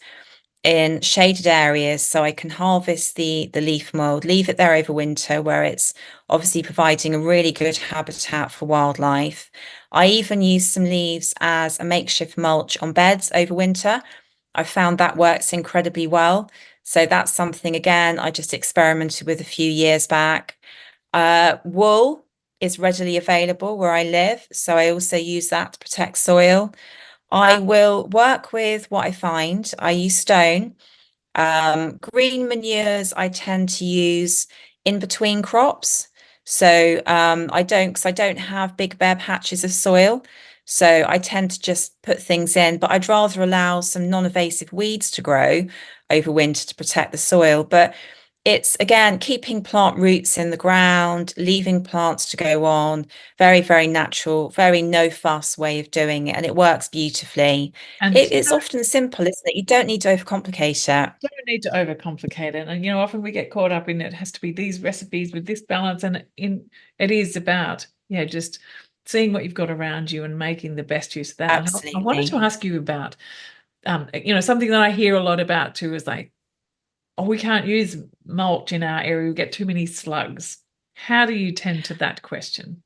in shaded areas so I can harvest the leaf mold, leave it there over winter where it's obviously providing a really good habitat for wildlife. I even use some leaves as a makeshift mulch on beds over winter. I found that works incredibly well. So that's something, again, I just experimented with a few years back. Wool is readily available where I live, so I also use that to protect soil. I will work with what I find. I use stone. Green manures I tend to use in between crops. So because I don't have big bare patches of soil. So I tend to just put things in, but I'd rather allow some non-invasive weeds to grow over winter to protect the soil. But it's again keeping plant roots in the ground, leaving plants to go on, very, very natural, very no fuss way of doing it. And it works beautifully. And It's often simple, isn't it? You don't need to overcomplicate it. don't need to overcomplicate it. And often we get caught up in it has to be these recipes with this balance, and it is about just seeing what you've got around you and making the best use of that. And I wanted to Absolutely. ask you about something that I hear a lot about too is like, oh, we can't use mulch in our area, we get too many slugs. How do you tend to that question?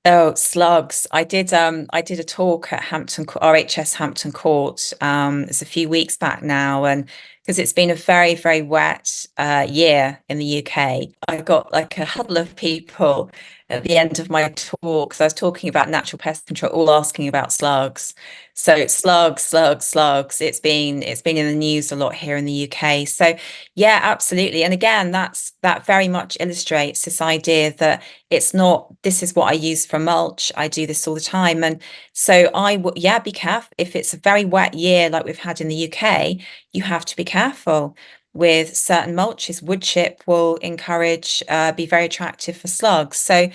Oh, slugs. I did a talk at RHS Hampton Court. It's a few weeks back now, and because it's been a very, very wet year in the UK, I got like a huddle of people at the end of my talk, because I was talking about natural pest control, all asking about slugs. So slugs. It's been in the news a lot here in the UK. So yeah, absolutely. And again, that very much illustrates this idea that it's not, this is what I use for mulch. I do this all the time. And so I would, yeah, be careful. If it's a very wet year like we've had in the UK, you have to be careful with certain mulches. Wood chip will be very attractive for slugs. So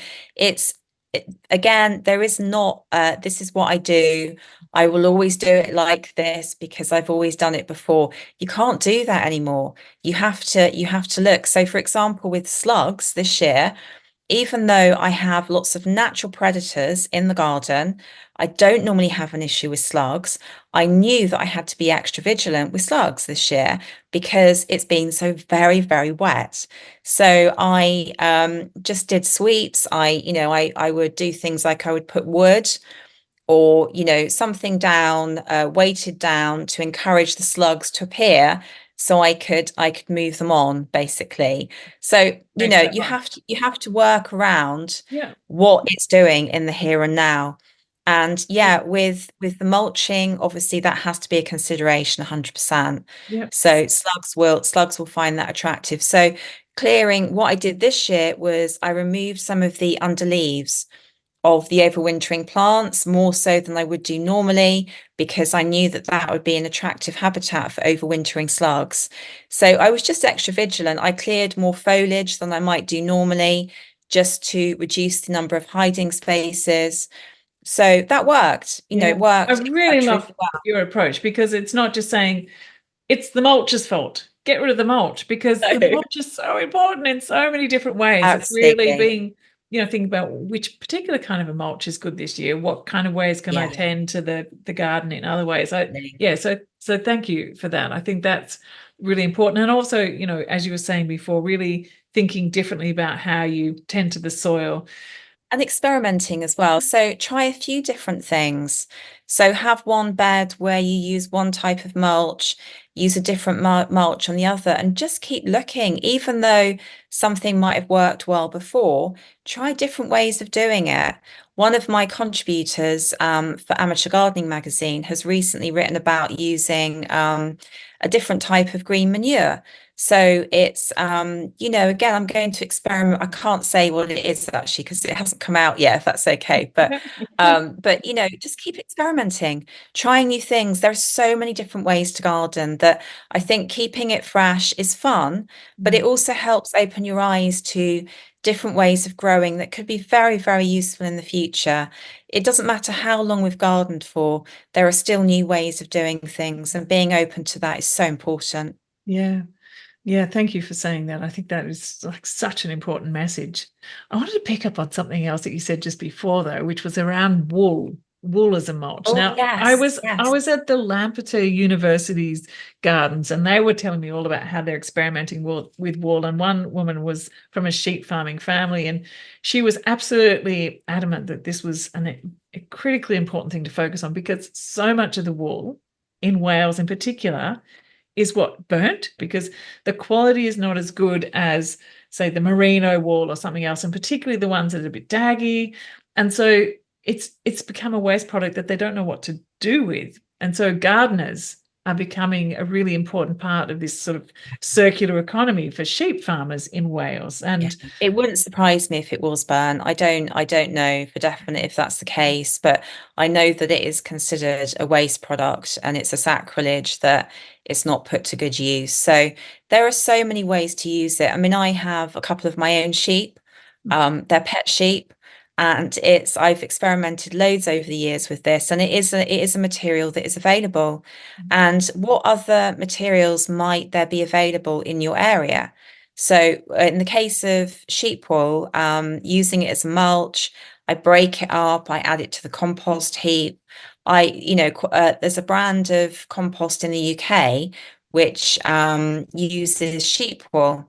again, there is not, this is what I do. I will always do it like this because I've always done it before. You can't do that anymore. You have to look. So for example, with slugs this year, even though I have lots of natural predators in the garden, I don't normally have an issue with slugs. I knew that I had to be extra vigilant with slugs this year because it's been so very, very wet. So I just did sweeps. I would do things like I would put wood or something down, weighted down to encourage the slugs to appear so I could move them on basically. So Thanks so much. you have to work around Yeah. what it's doing in the here and now. And Yeah. yeah, with the mulching, obviously that has to be a consideration 100%. Yeah. So slugs will find that attractive. So clearing, what I did this year was I removed some of the underleaves of the overwintering plants more so than I would do normally, because I knew that that would be an attractive habitat for overwintering slugs. So I was just extra vigilant. I cleared more foliage than I might do normally just to reduce the number of hiding spaces. So that worked, Yeah. it I really worked really love well. your approach because it's not just saying it's the mulch's fault. Get rid of the mulch because the mulch is so important in so many different ways. It's really Absolutely. being, thinking about which particular kind of a mulch is good this year. What kind of ways can I Yeah. tend to the garden in other ways? So thank you for that. I think that's really important. And also, as you were saying before, really thinking differently about how you tend to the soil. And experimenting as well. So try a few different things. So have one bed where you use one type of mulch, use a different mulch on the other, and just keep looking. Even though something might have worked well before, try different ways of doing it. One of my contributors for Amateur Gardening magazine has recently written about using a different type of green manure. So it's, again, I'm going to experiment. I can't say what it is actually because it hasn't come out yet, if that's okay. But just keep experimenting, trying new things. There are so many different ways to garden that I think keeping it fresh is fun, but it also helps open your eyes to different ways of growing that could be very, very useful in the future. It doesn't matter how long we've gardened for, there are still new ways of doing things, and being open to that is so important. Yeah. Yeah, thank you for saying that. I think that is like such an important message. I wanted to pick up on something else that you said just before, though, which was around wool as a mulch. Oh, Now, I yes, was I yes. was at the Lampeter University's gardens, and they were telling me all about how they're experimenting with wool. And one woman was from a sheep farming family, and she was absolutely adamant that this was a critically important thing to focus on because so much of the wool in Wales, in particular, is what burnt because the quality is not as good as, say, the merino wool or something else, and particularly the ones that are a bit daggy. And so it's become a waste product that they don't know what to do with. And so gardeners are becoming a really important part of this sort of circular economy for sheep farmers in Wales. Yeah, And it wouldn't surprise me if it was burnt. I don't know for definite if that's the case, but I know that it is considered a waste product and it's a sacrilege that it's not put to good use. So there are so many ways to use it. I mean, I have a couple of my own sheep, they're pet sheep, and I've experimented loads over the years with this, and it is a material that is available. And what other materials might there be available in your area? So in the case of sheep wool, using it as a mulch, I break it up, I add it to the compost heap. There's a brand of compost in the UK which uses sheep wool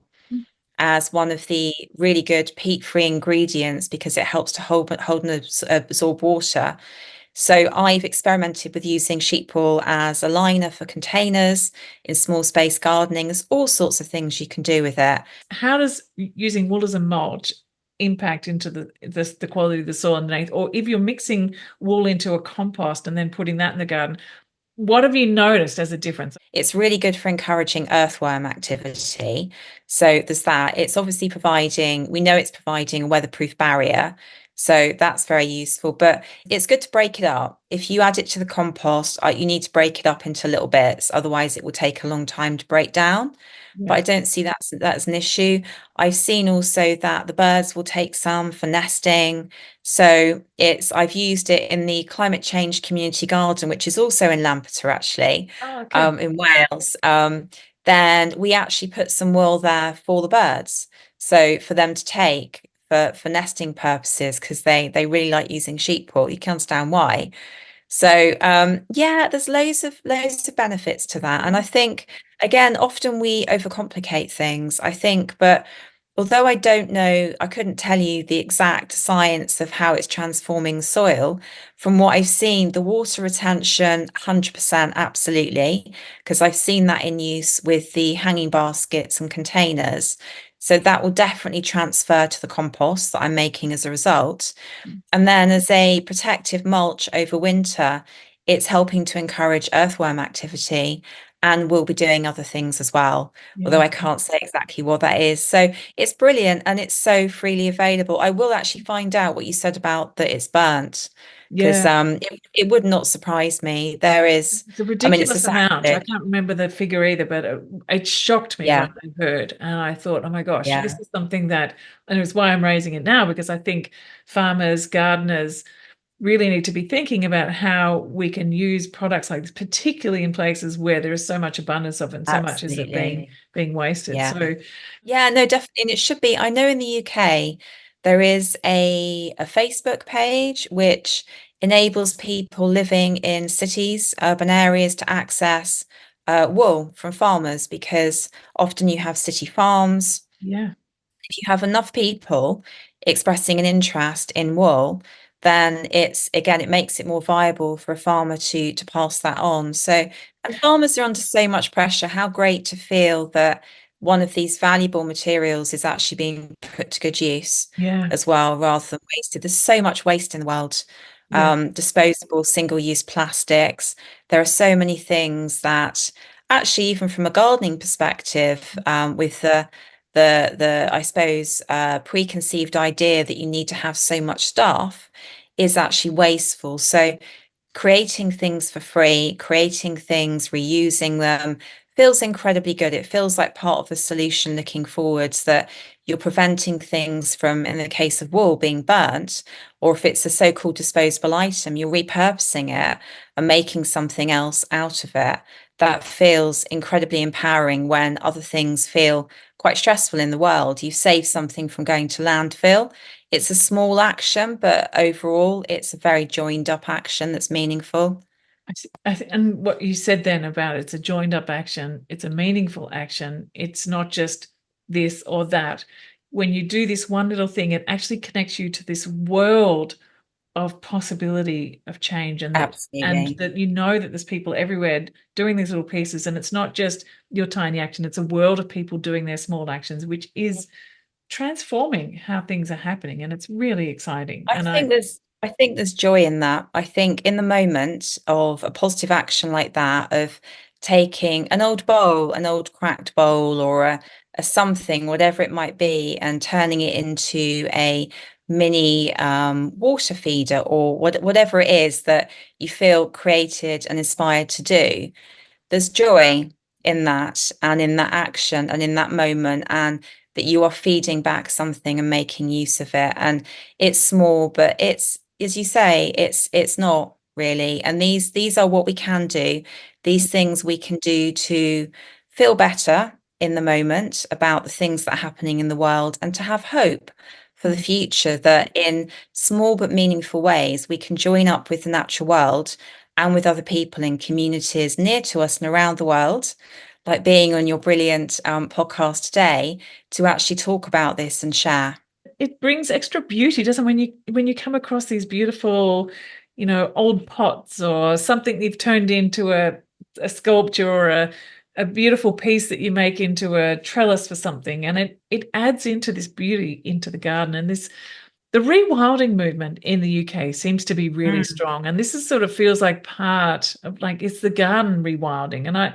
as one of the really good peat-free ingredients because it helps to hold and absorb water. So I've experimented with using sheep wool as a liner for containers in small space gardening. There's all sorts of things you can do with it. how does using wool as a mulch impact into the quality of the soil underneath? Or if you're mixing wool into a compost and then putting that in the garden, what have you noticed as a difference? It's really good for encouraging earthworm activity. So there's that. We know it's providing a weatherproof barrier. So that's very useful, but it's good to break it up. If you add it to the compost, you need to break it up into little bits. Otherwise, it will take a long time to break down. But Yeah. I don't see that's an issue. I've seen also that the birds will take some for nesting. So I've used it in the climate change community garden, which is also in Lampeter actually, Oh, okay. in Wales. Then we actually put some wool there for the birds, so for them to take for nesting purposes because they really like using sheep wool. You can understand why. So yeah, there's loads of benefits to that. And I think again, often we overcomplicate things, I think, but although I don't know, I couldn't tell you the exact science of how it's transforming soil. From what I've seen, the water retention, 100% absolutely, because I've seen that in use with the hanging baskets and containers. So that will definitely transfer to the compost that I'm making as a result. And then as a protective mulch over winter, it's helping to encourage earthworm activity and we'll be doing other things as well, although Yeah. I can't say exactly what that is. So it's brilliant and it's so freely available. I will actually find out what you said about that it's burnt because Yeah. it would not surprise me. There is, It's a I mean, it's a ridiculous amount. I sacrilege. can't remember the figure either, but it shocked me when Yeah, I heard. And I thought, oh my gosh, this yeah, is something that, and it's why I'm raising it now, because I think farmers, gardeners really need to be thinking about how we can use products like this, particularly in places where there is so much abundance of it and so much is it absolutely. being wasted. Yeah. So Yeah, no, definitely. And it should be. I know in the UK there is a Facebook page which enables people living in cities, urban areas to access wool from farmers because often you have city farms. yeah. If you have enough people expressing an interest in wool, then it's again, it makes it more viable for a farmer to pass that on. So, and farmers are under so much pressure. How great to feel that one of these valuable materials is actually being put to good use Yeah. as well, rather than wasted. There's so much waste in the world. Yeah. Disposable, single-use plastics. There are so many things that actually, even from a gardening perspective, with the I suppose preconceived idea that you need to have so much stuff is actually wasteful. So creating things for free, creating things, reusing them feels incredibly good. It feels like part of the solution looking forwards, that you're preventing things from, in the case of wool, being burnt, or if it's a so-called disposable item, you're repurposing it and making something else out of it. That feels incredibly empowering when other things feel quite stressful in the world. You save something from going to landfill. It's a small action, but overall, it's a very joined up action that's meaningful. And what you said then about it's a joined up action, it's a meaningful action. It's not just this or that. When you do this one little thing, it actually connects you to this world of possibility of change, and Absolutely. that you know that there's people everywhere doing these little pieces, and it's not just your tiny action, it's a world of people doing their small actions, which is transforming how things are happening, and it's really exciting. I And think there's joy in that. I think in the moment of a positive action like that, of taking an old bowl, an old cracked bowl, or a something, whatever it might be, and turning it into a mini water feeder, or whatever it is that you feel created and inspired to do, there's joy in that, and in that action, and in that moment, and that you are feeding back something and making use of it. And it's small, but it's, as you say, it's not really. And these are what we can do. These things we can do to feel better in the moment about the things that are happening in the world, and to have hope for the future, that in small but meaningful ways we can join up with the natural world and with other people in communities near to us and around the world, like being on your brilliant podcast today, to actually talk about this and share. it brings extra beauty, doesn't it? When you come across these beautiful, old pots or something you've turned into a sculpture, or a beautiful piece that you make into a trellis for something, and it adds into this beauty into the garden. And the rewilding movement in the UK seems to be really Mm. strong, and this is sort of feels like part of, like, it's the garden rewilding. And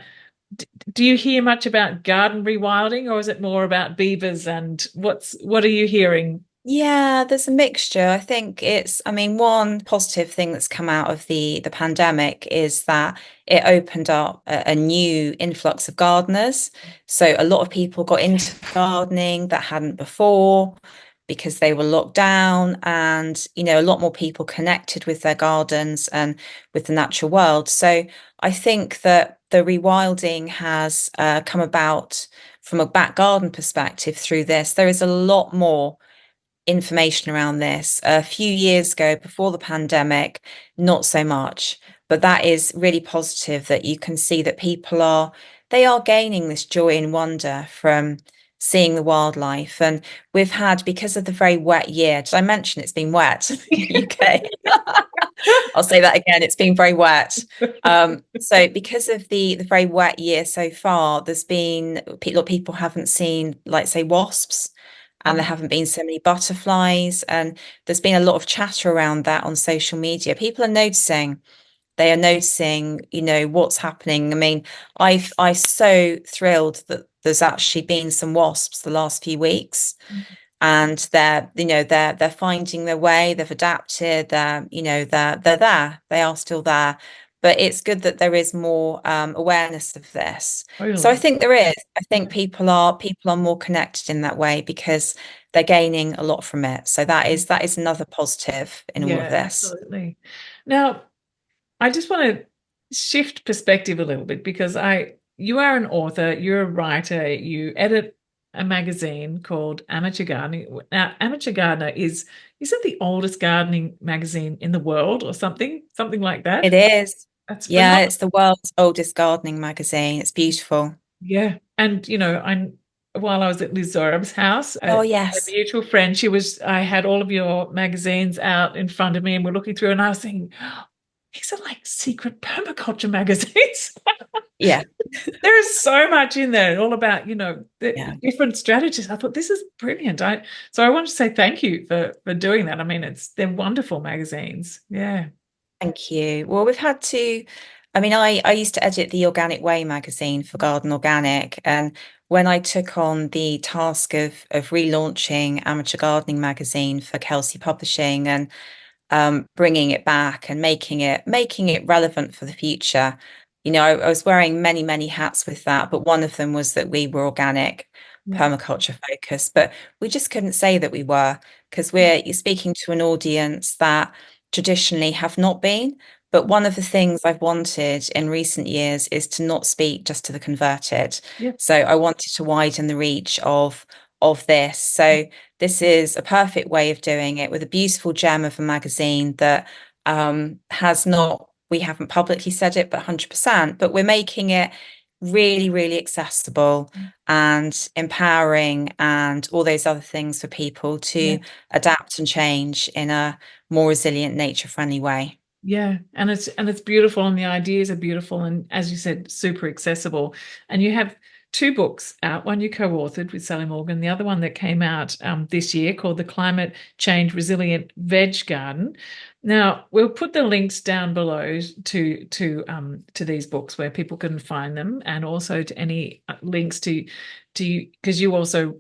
do you hear much about garden rewilding, or is it more about beavers, and what are you hearing? Yeah, there's a mixture. I think I mean, one positive thing that's come out of the pandemic is that it opened up a new influx of gardeners. So a lot of people got into gardening that hadn't before, because they were locked down, and a lot more people connected with their gardens and with the natural world. So I think that the rewilding has come about from a back garden perspective through this. There is a lot more information around this. A few years ago, before the pandemic, not so much. But that is really positive, that you can see that they are gaining this joy and wonder from seeing the wildlife. And we've had, because of the very wet year, did I mention it's been wet in the UK? I'll say that again, it's been very wet. So because of the very wet year so far, there's been a lot of people haven't seen, like, say, wasps, and there haven't been so many butterflies, and there's been a lot of chatter around that on social media. People are noticing. They are noticing, what's happening. I mean, I'm so thrilled that there's actually been some wasps the last few weeks, and they're finding their way. They've adapted. They're there. They are still there. But it's good that there is more awareness of this. So I Really? think there is. I think people are more connected in that way, because they're gaining a lot from it. So that is another positive in all of Yeah, this. absolutely. Now, I just want to shift perspective a little bit, because you are an author, you're a writer, you edit a magazine called Amateur Gardening. Now, Amateur Gardener is it the oldest gardening magazine in the world, or something like It that? is. That's Yeah, phenomenal. it's the world's oldest gardening magazine. It's beautiful. Yeah, and while I was at Liz Zorab's house. Oh, A yes. mutual friend. I had all of your magazines out in front of me, and we're looking through, and I was thinking, "Oh, these are like secret permaculture magazines." Yeah. There is so much in there, all about, the Yeah. different strategies. I thought this is brilliant. So I want to say thank you for doing that. I mean, they're wonderful magazines. Yeah. Thank you. Well, we've had to, I mean, I used to edit the Organic Way magazine for Garden Organic. And when I took on the task of relaunching Amateur Gardening magazine for Kelsey Publishing and bringing it back and making it relevant for the future. I was wearing many hats with that, but one of them was that we were organic, Yeah. permaculture focused, but we just couldn't say that we were because you're speaking to an audience that traditionally have not been. But one of the things I've wanted in recent years is to not speak just to the converted. Yeah. So I wanted to widen the reach of this. So this is a perfect way of doing it with a beautiful gem of a magazine that has not, we haven't publicly said it, but 100%, but we're making it really accessible and empowering and all those other things for people to adapt and change in a more resilient, nature-friendly way. Yeah, and it's beautiful, and the ideas are beautiful, and as you said, super accessible. And you have two books out. One you co-authored with Sally Morgan, the other one that came out this year called The Climate Change Resilient Veg Garden. Now, we'll put the links down below to these books where people can find them, and also to any links to because you also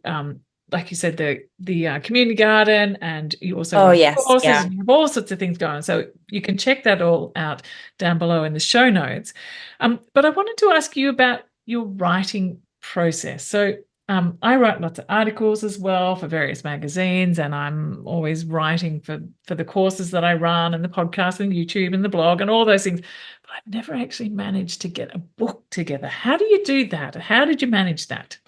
like you said, the community garden, and you also Oh, run yes. courses, Yeah. and you have all sorts of things going. So you can check that all out down below in the show notes. But I wanted to ask you about your writing process. So I write lots of articles as well for various magazines, and I'm always writing for the courses that I run, and the podcast and YouTube and the blog and all those things. But I've never actually managed to get a book together. How do you do that? How did you manage that?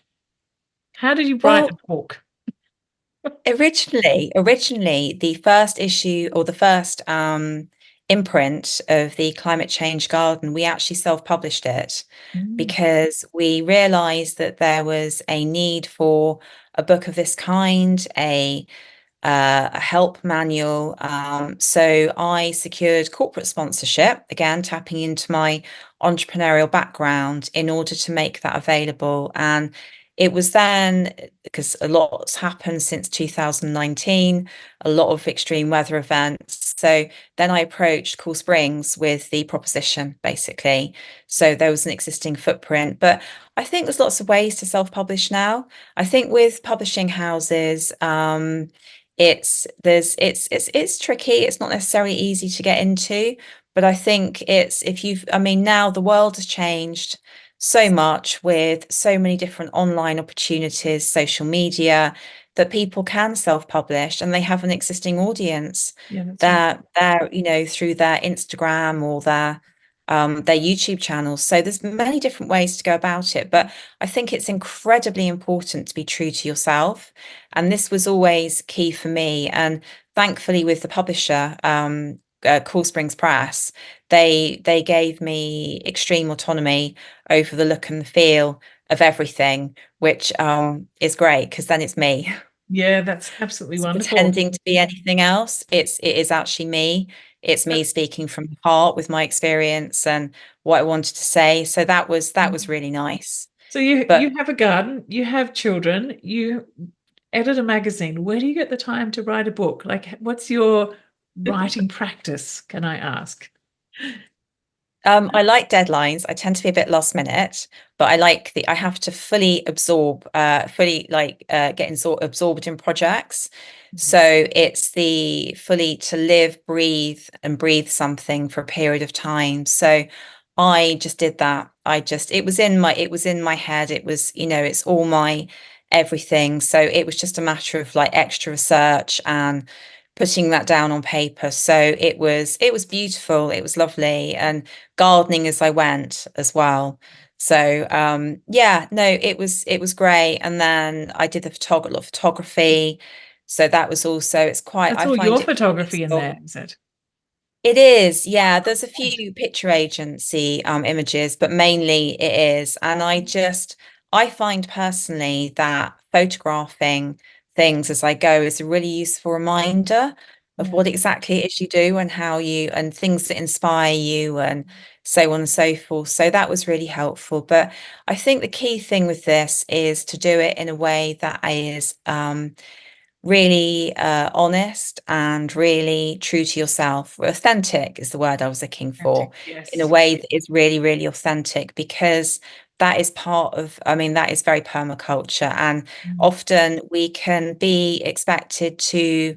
How did you write a Well, book? originally, the first issue or the first imprint of the Climate Change Garden, we actually self-published it Mm. because we realized that there was a need for a book of this kind, a help manual. So I secured corporate sponsorship, again, tapping into my entrepreneurial background in order to make that available. And it was then, because a lot's happened since 2019, a lot of extreme weather events. So then I approached Cool Springs with the proposition, basically. So there was an existing footprint. But I think there's lots of ways to self-publish now. I think with publishing houses, it's tricky. It's not necessarily easy to get into, but I think I mean, now the world has changed so much with so many different online opportunities, social media, that people can self-publish and they have an existing audience Yeah, that's right. that they're, through their Instagram or their YouTube channels. So there's many different ways to go about it, but I think it's incredibly important to be true to yourself. And this was always key for me. And thankfully, with the publisher, Cool Springs Press, they gave me extreme autonomy over the look and the feel of everything, which is great because then it's me. Yeah, that's absolutely It's wonderful. pretending to be anything else. It is actually me. It's me speaking from the heart with my experience and what I wanted to say. So that was really nice. So you But you have a garden, you have children, you edit a magazine. Where do you get the time to write a book? Like, what's your writing practice, can I ask? I like deadlines. I tend to be a bit last minute, but I have to fully absorb, fully absorbed in projects. So it's the fully to live, breathe, and breathe something for a period of time. So I just did that. It was in my head. It's all my everything. So it was just a matter of like extra research and putting that down on paper. So it was beautiful. It was lovely. And gardening as I went as well. So yeah, no, it was great. And then I did a lot of photography. So that was also That's I all find your it quite photography in useful. there, is it? It is, yeah. There's a few picture agency images, but mainly it is. And I find personally that photographing things as I go is a really useful reminder of Yeah. what exactly it is you do and how you and things that inspire you and so on and so forth. So that was really helpful. But I think the key thing with this is to do it in a way that is really honest and really true to yourself. Authentic is the word I was looking for, in a Yes. way that is really, really authentic, because that is part of, I mean, that is very permaculture. And Mm. often we can be expected to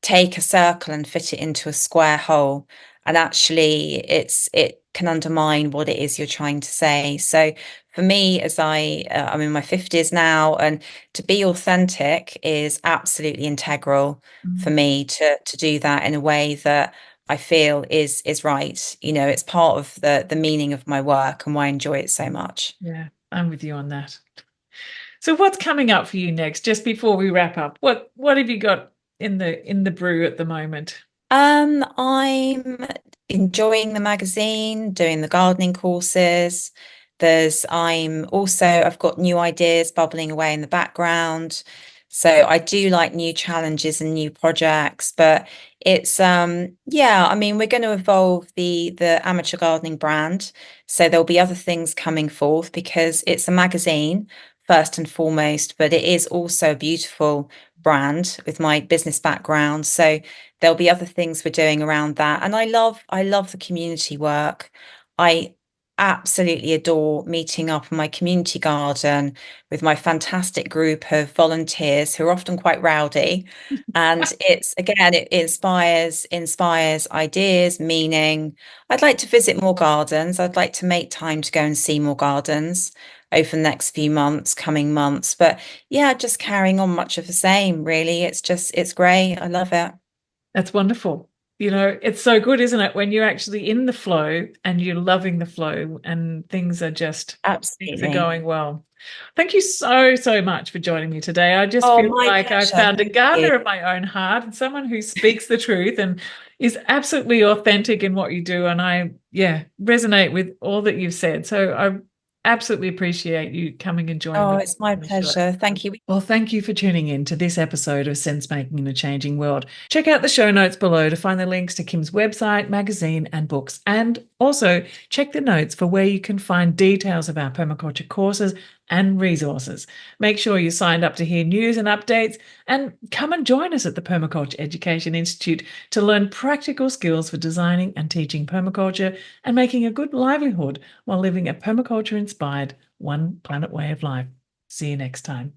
take a circle and fit it into a square hole. And actually, it can undermine what it is you're trying to say. So for me, as I'm in my 50s now, and to be authentic is absolutely integral for Mm. me to do that in a way that I feel is right. You know, it's part of the meaning of my work and why I enjoy it so much. Yeah, I'm with you on that. So what's coming up for you next, just before we wrap up? What have you got in the brew at the moment? I'm enjoying the magazine, doing the gardening courses. I've got new ideas bubbling away in the background. So I do like new challenges and new projects, but it's yeah, I mean, we're going to evolve the amateur gardening brand. So there'll be other things coming forth because it's a magazine first and foremost, but it is also a beautiful brand with my business background. So there'll be other things we're doing around that. And I love the community work. I absolutely adore meeting up in my community garden with my fantastic group of volunteers who are often quite rowdy. And it's again, it inspires ideas, meaning. I'd like to visit more gardens. I'd like to make time to go and see more gardens over the next few months, coming months. But yeah, just carrying on much of the same, really. It's great. I love it. That's wonderful. It's so good, isn't it, when you're actually in the flow and you're loving the flow and things are Absolutely. going well. Thank you so, so much for joining me today. I just Oh, feel my like I pleasure. found a Thank you. gardener of my own heart and someone who speaks the truth and is absolutely authentic in what you do. And yeah, resonate with all that you've said. So I absolutely appreciate you coming and joining Oh, me it's my on the show. pleasure. Thank you. Well, thank you for tuning in to this episode of Sense Making in a Changing World. Check out the show notes below to find the links to Kim's website, magazine, and books. And also check the notes for where you can find details of our permaculture courses and resources. Make sure you signed up to hear news and updates, and come and join us at the Permaculture Education Institute to learn practical skills for designing and teaching permaculture and making a good livelihood while living a permaculture inspired, one planet way of life. See you next time.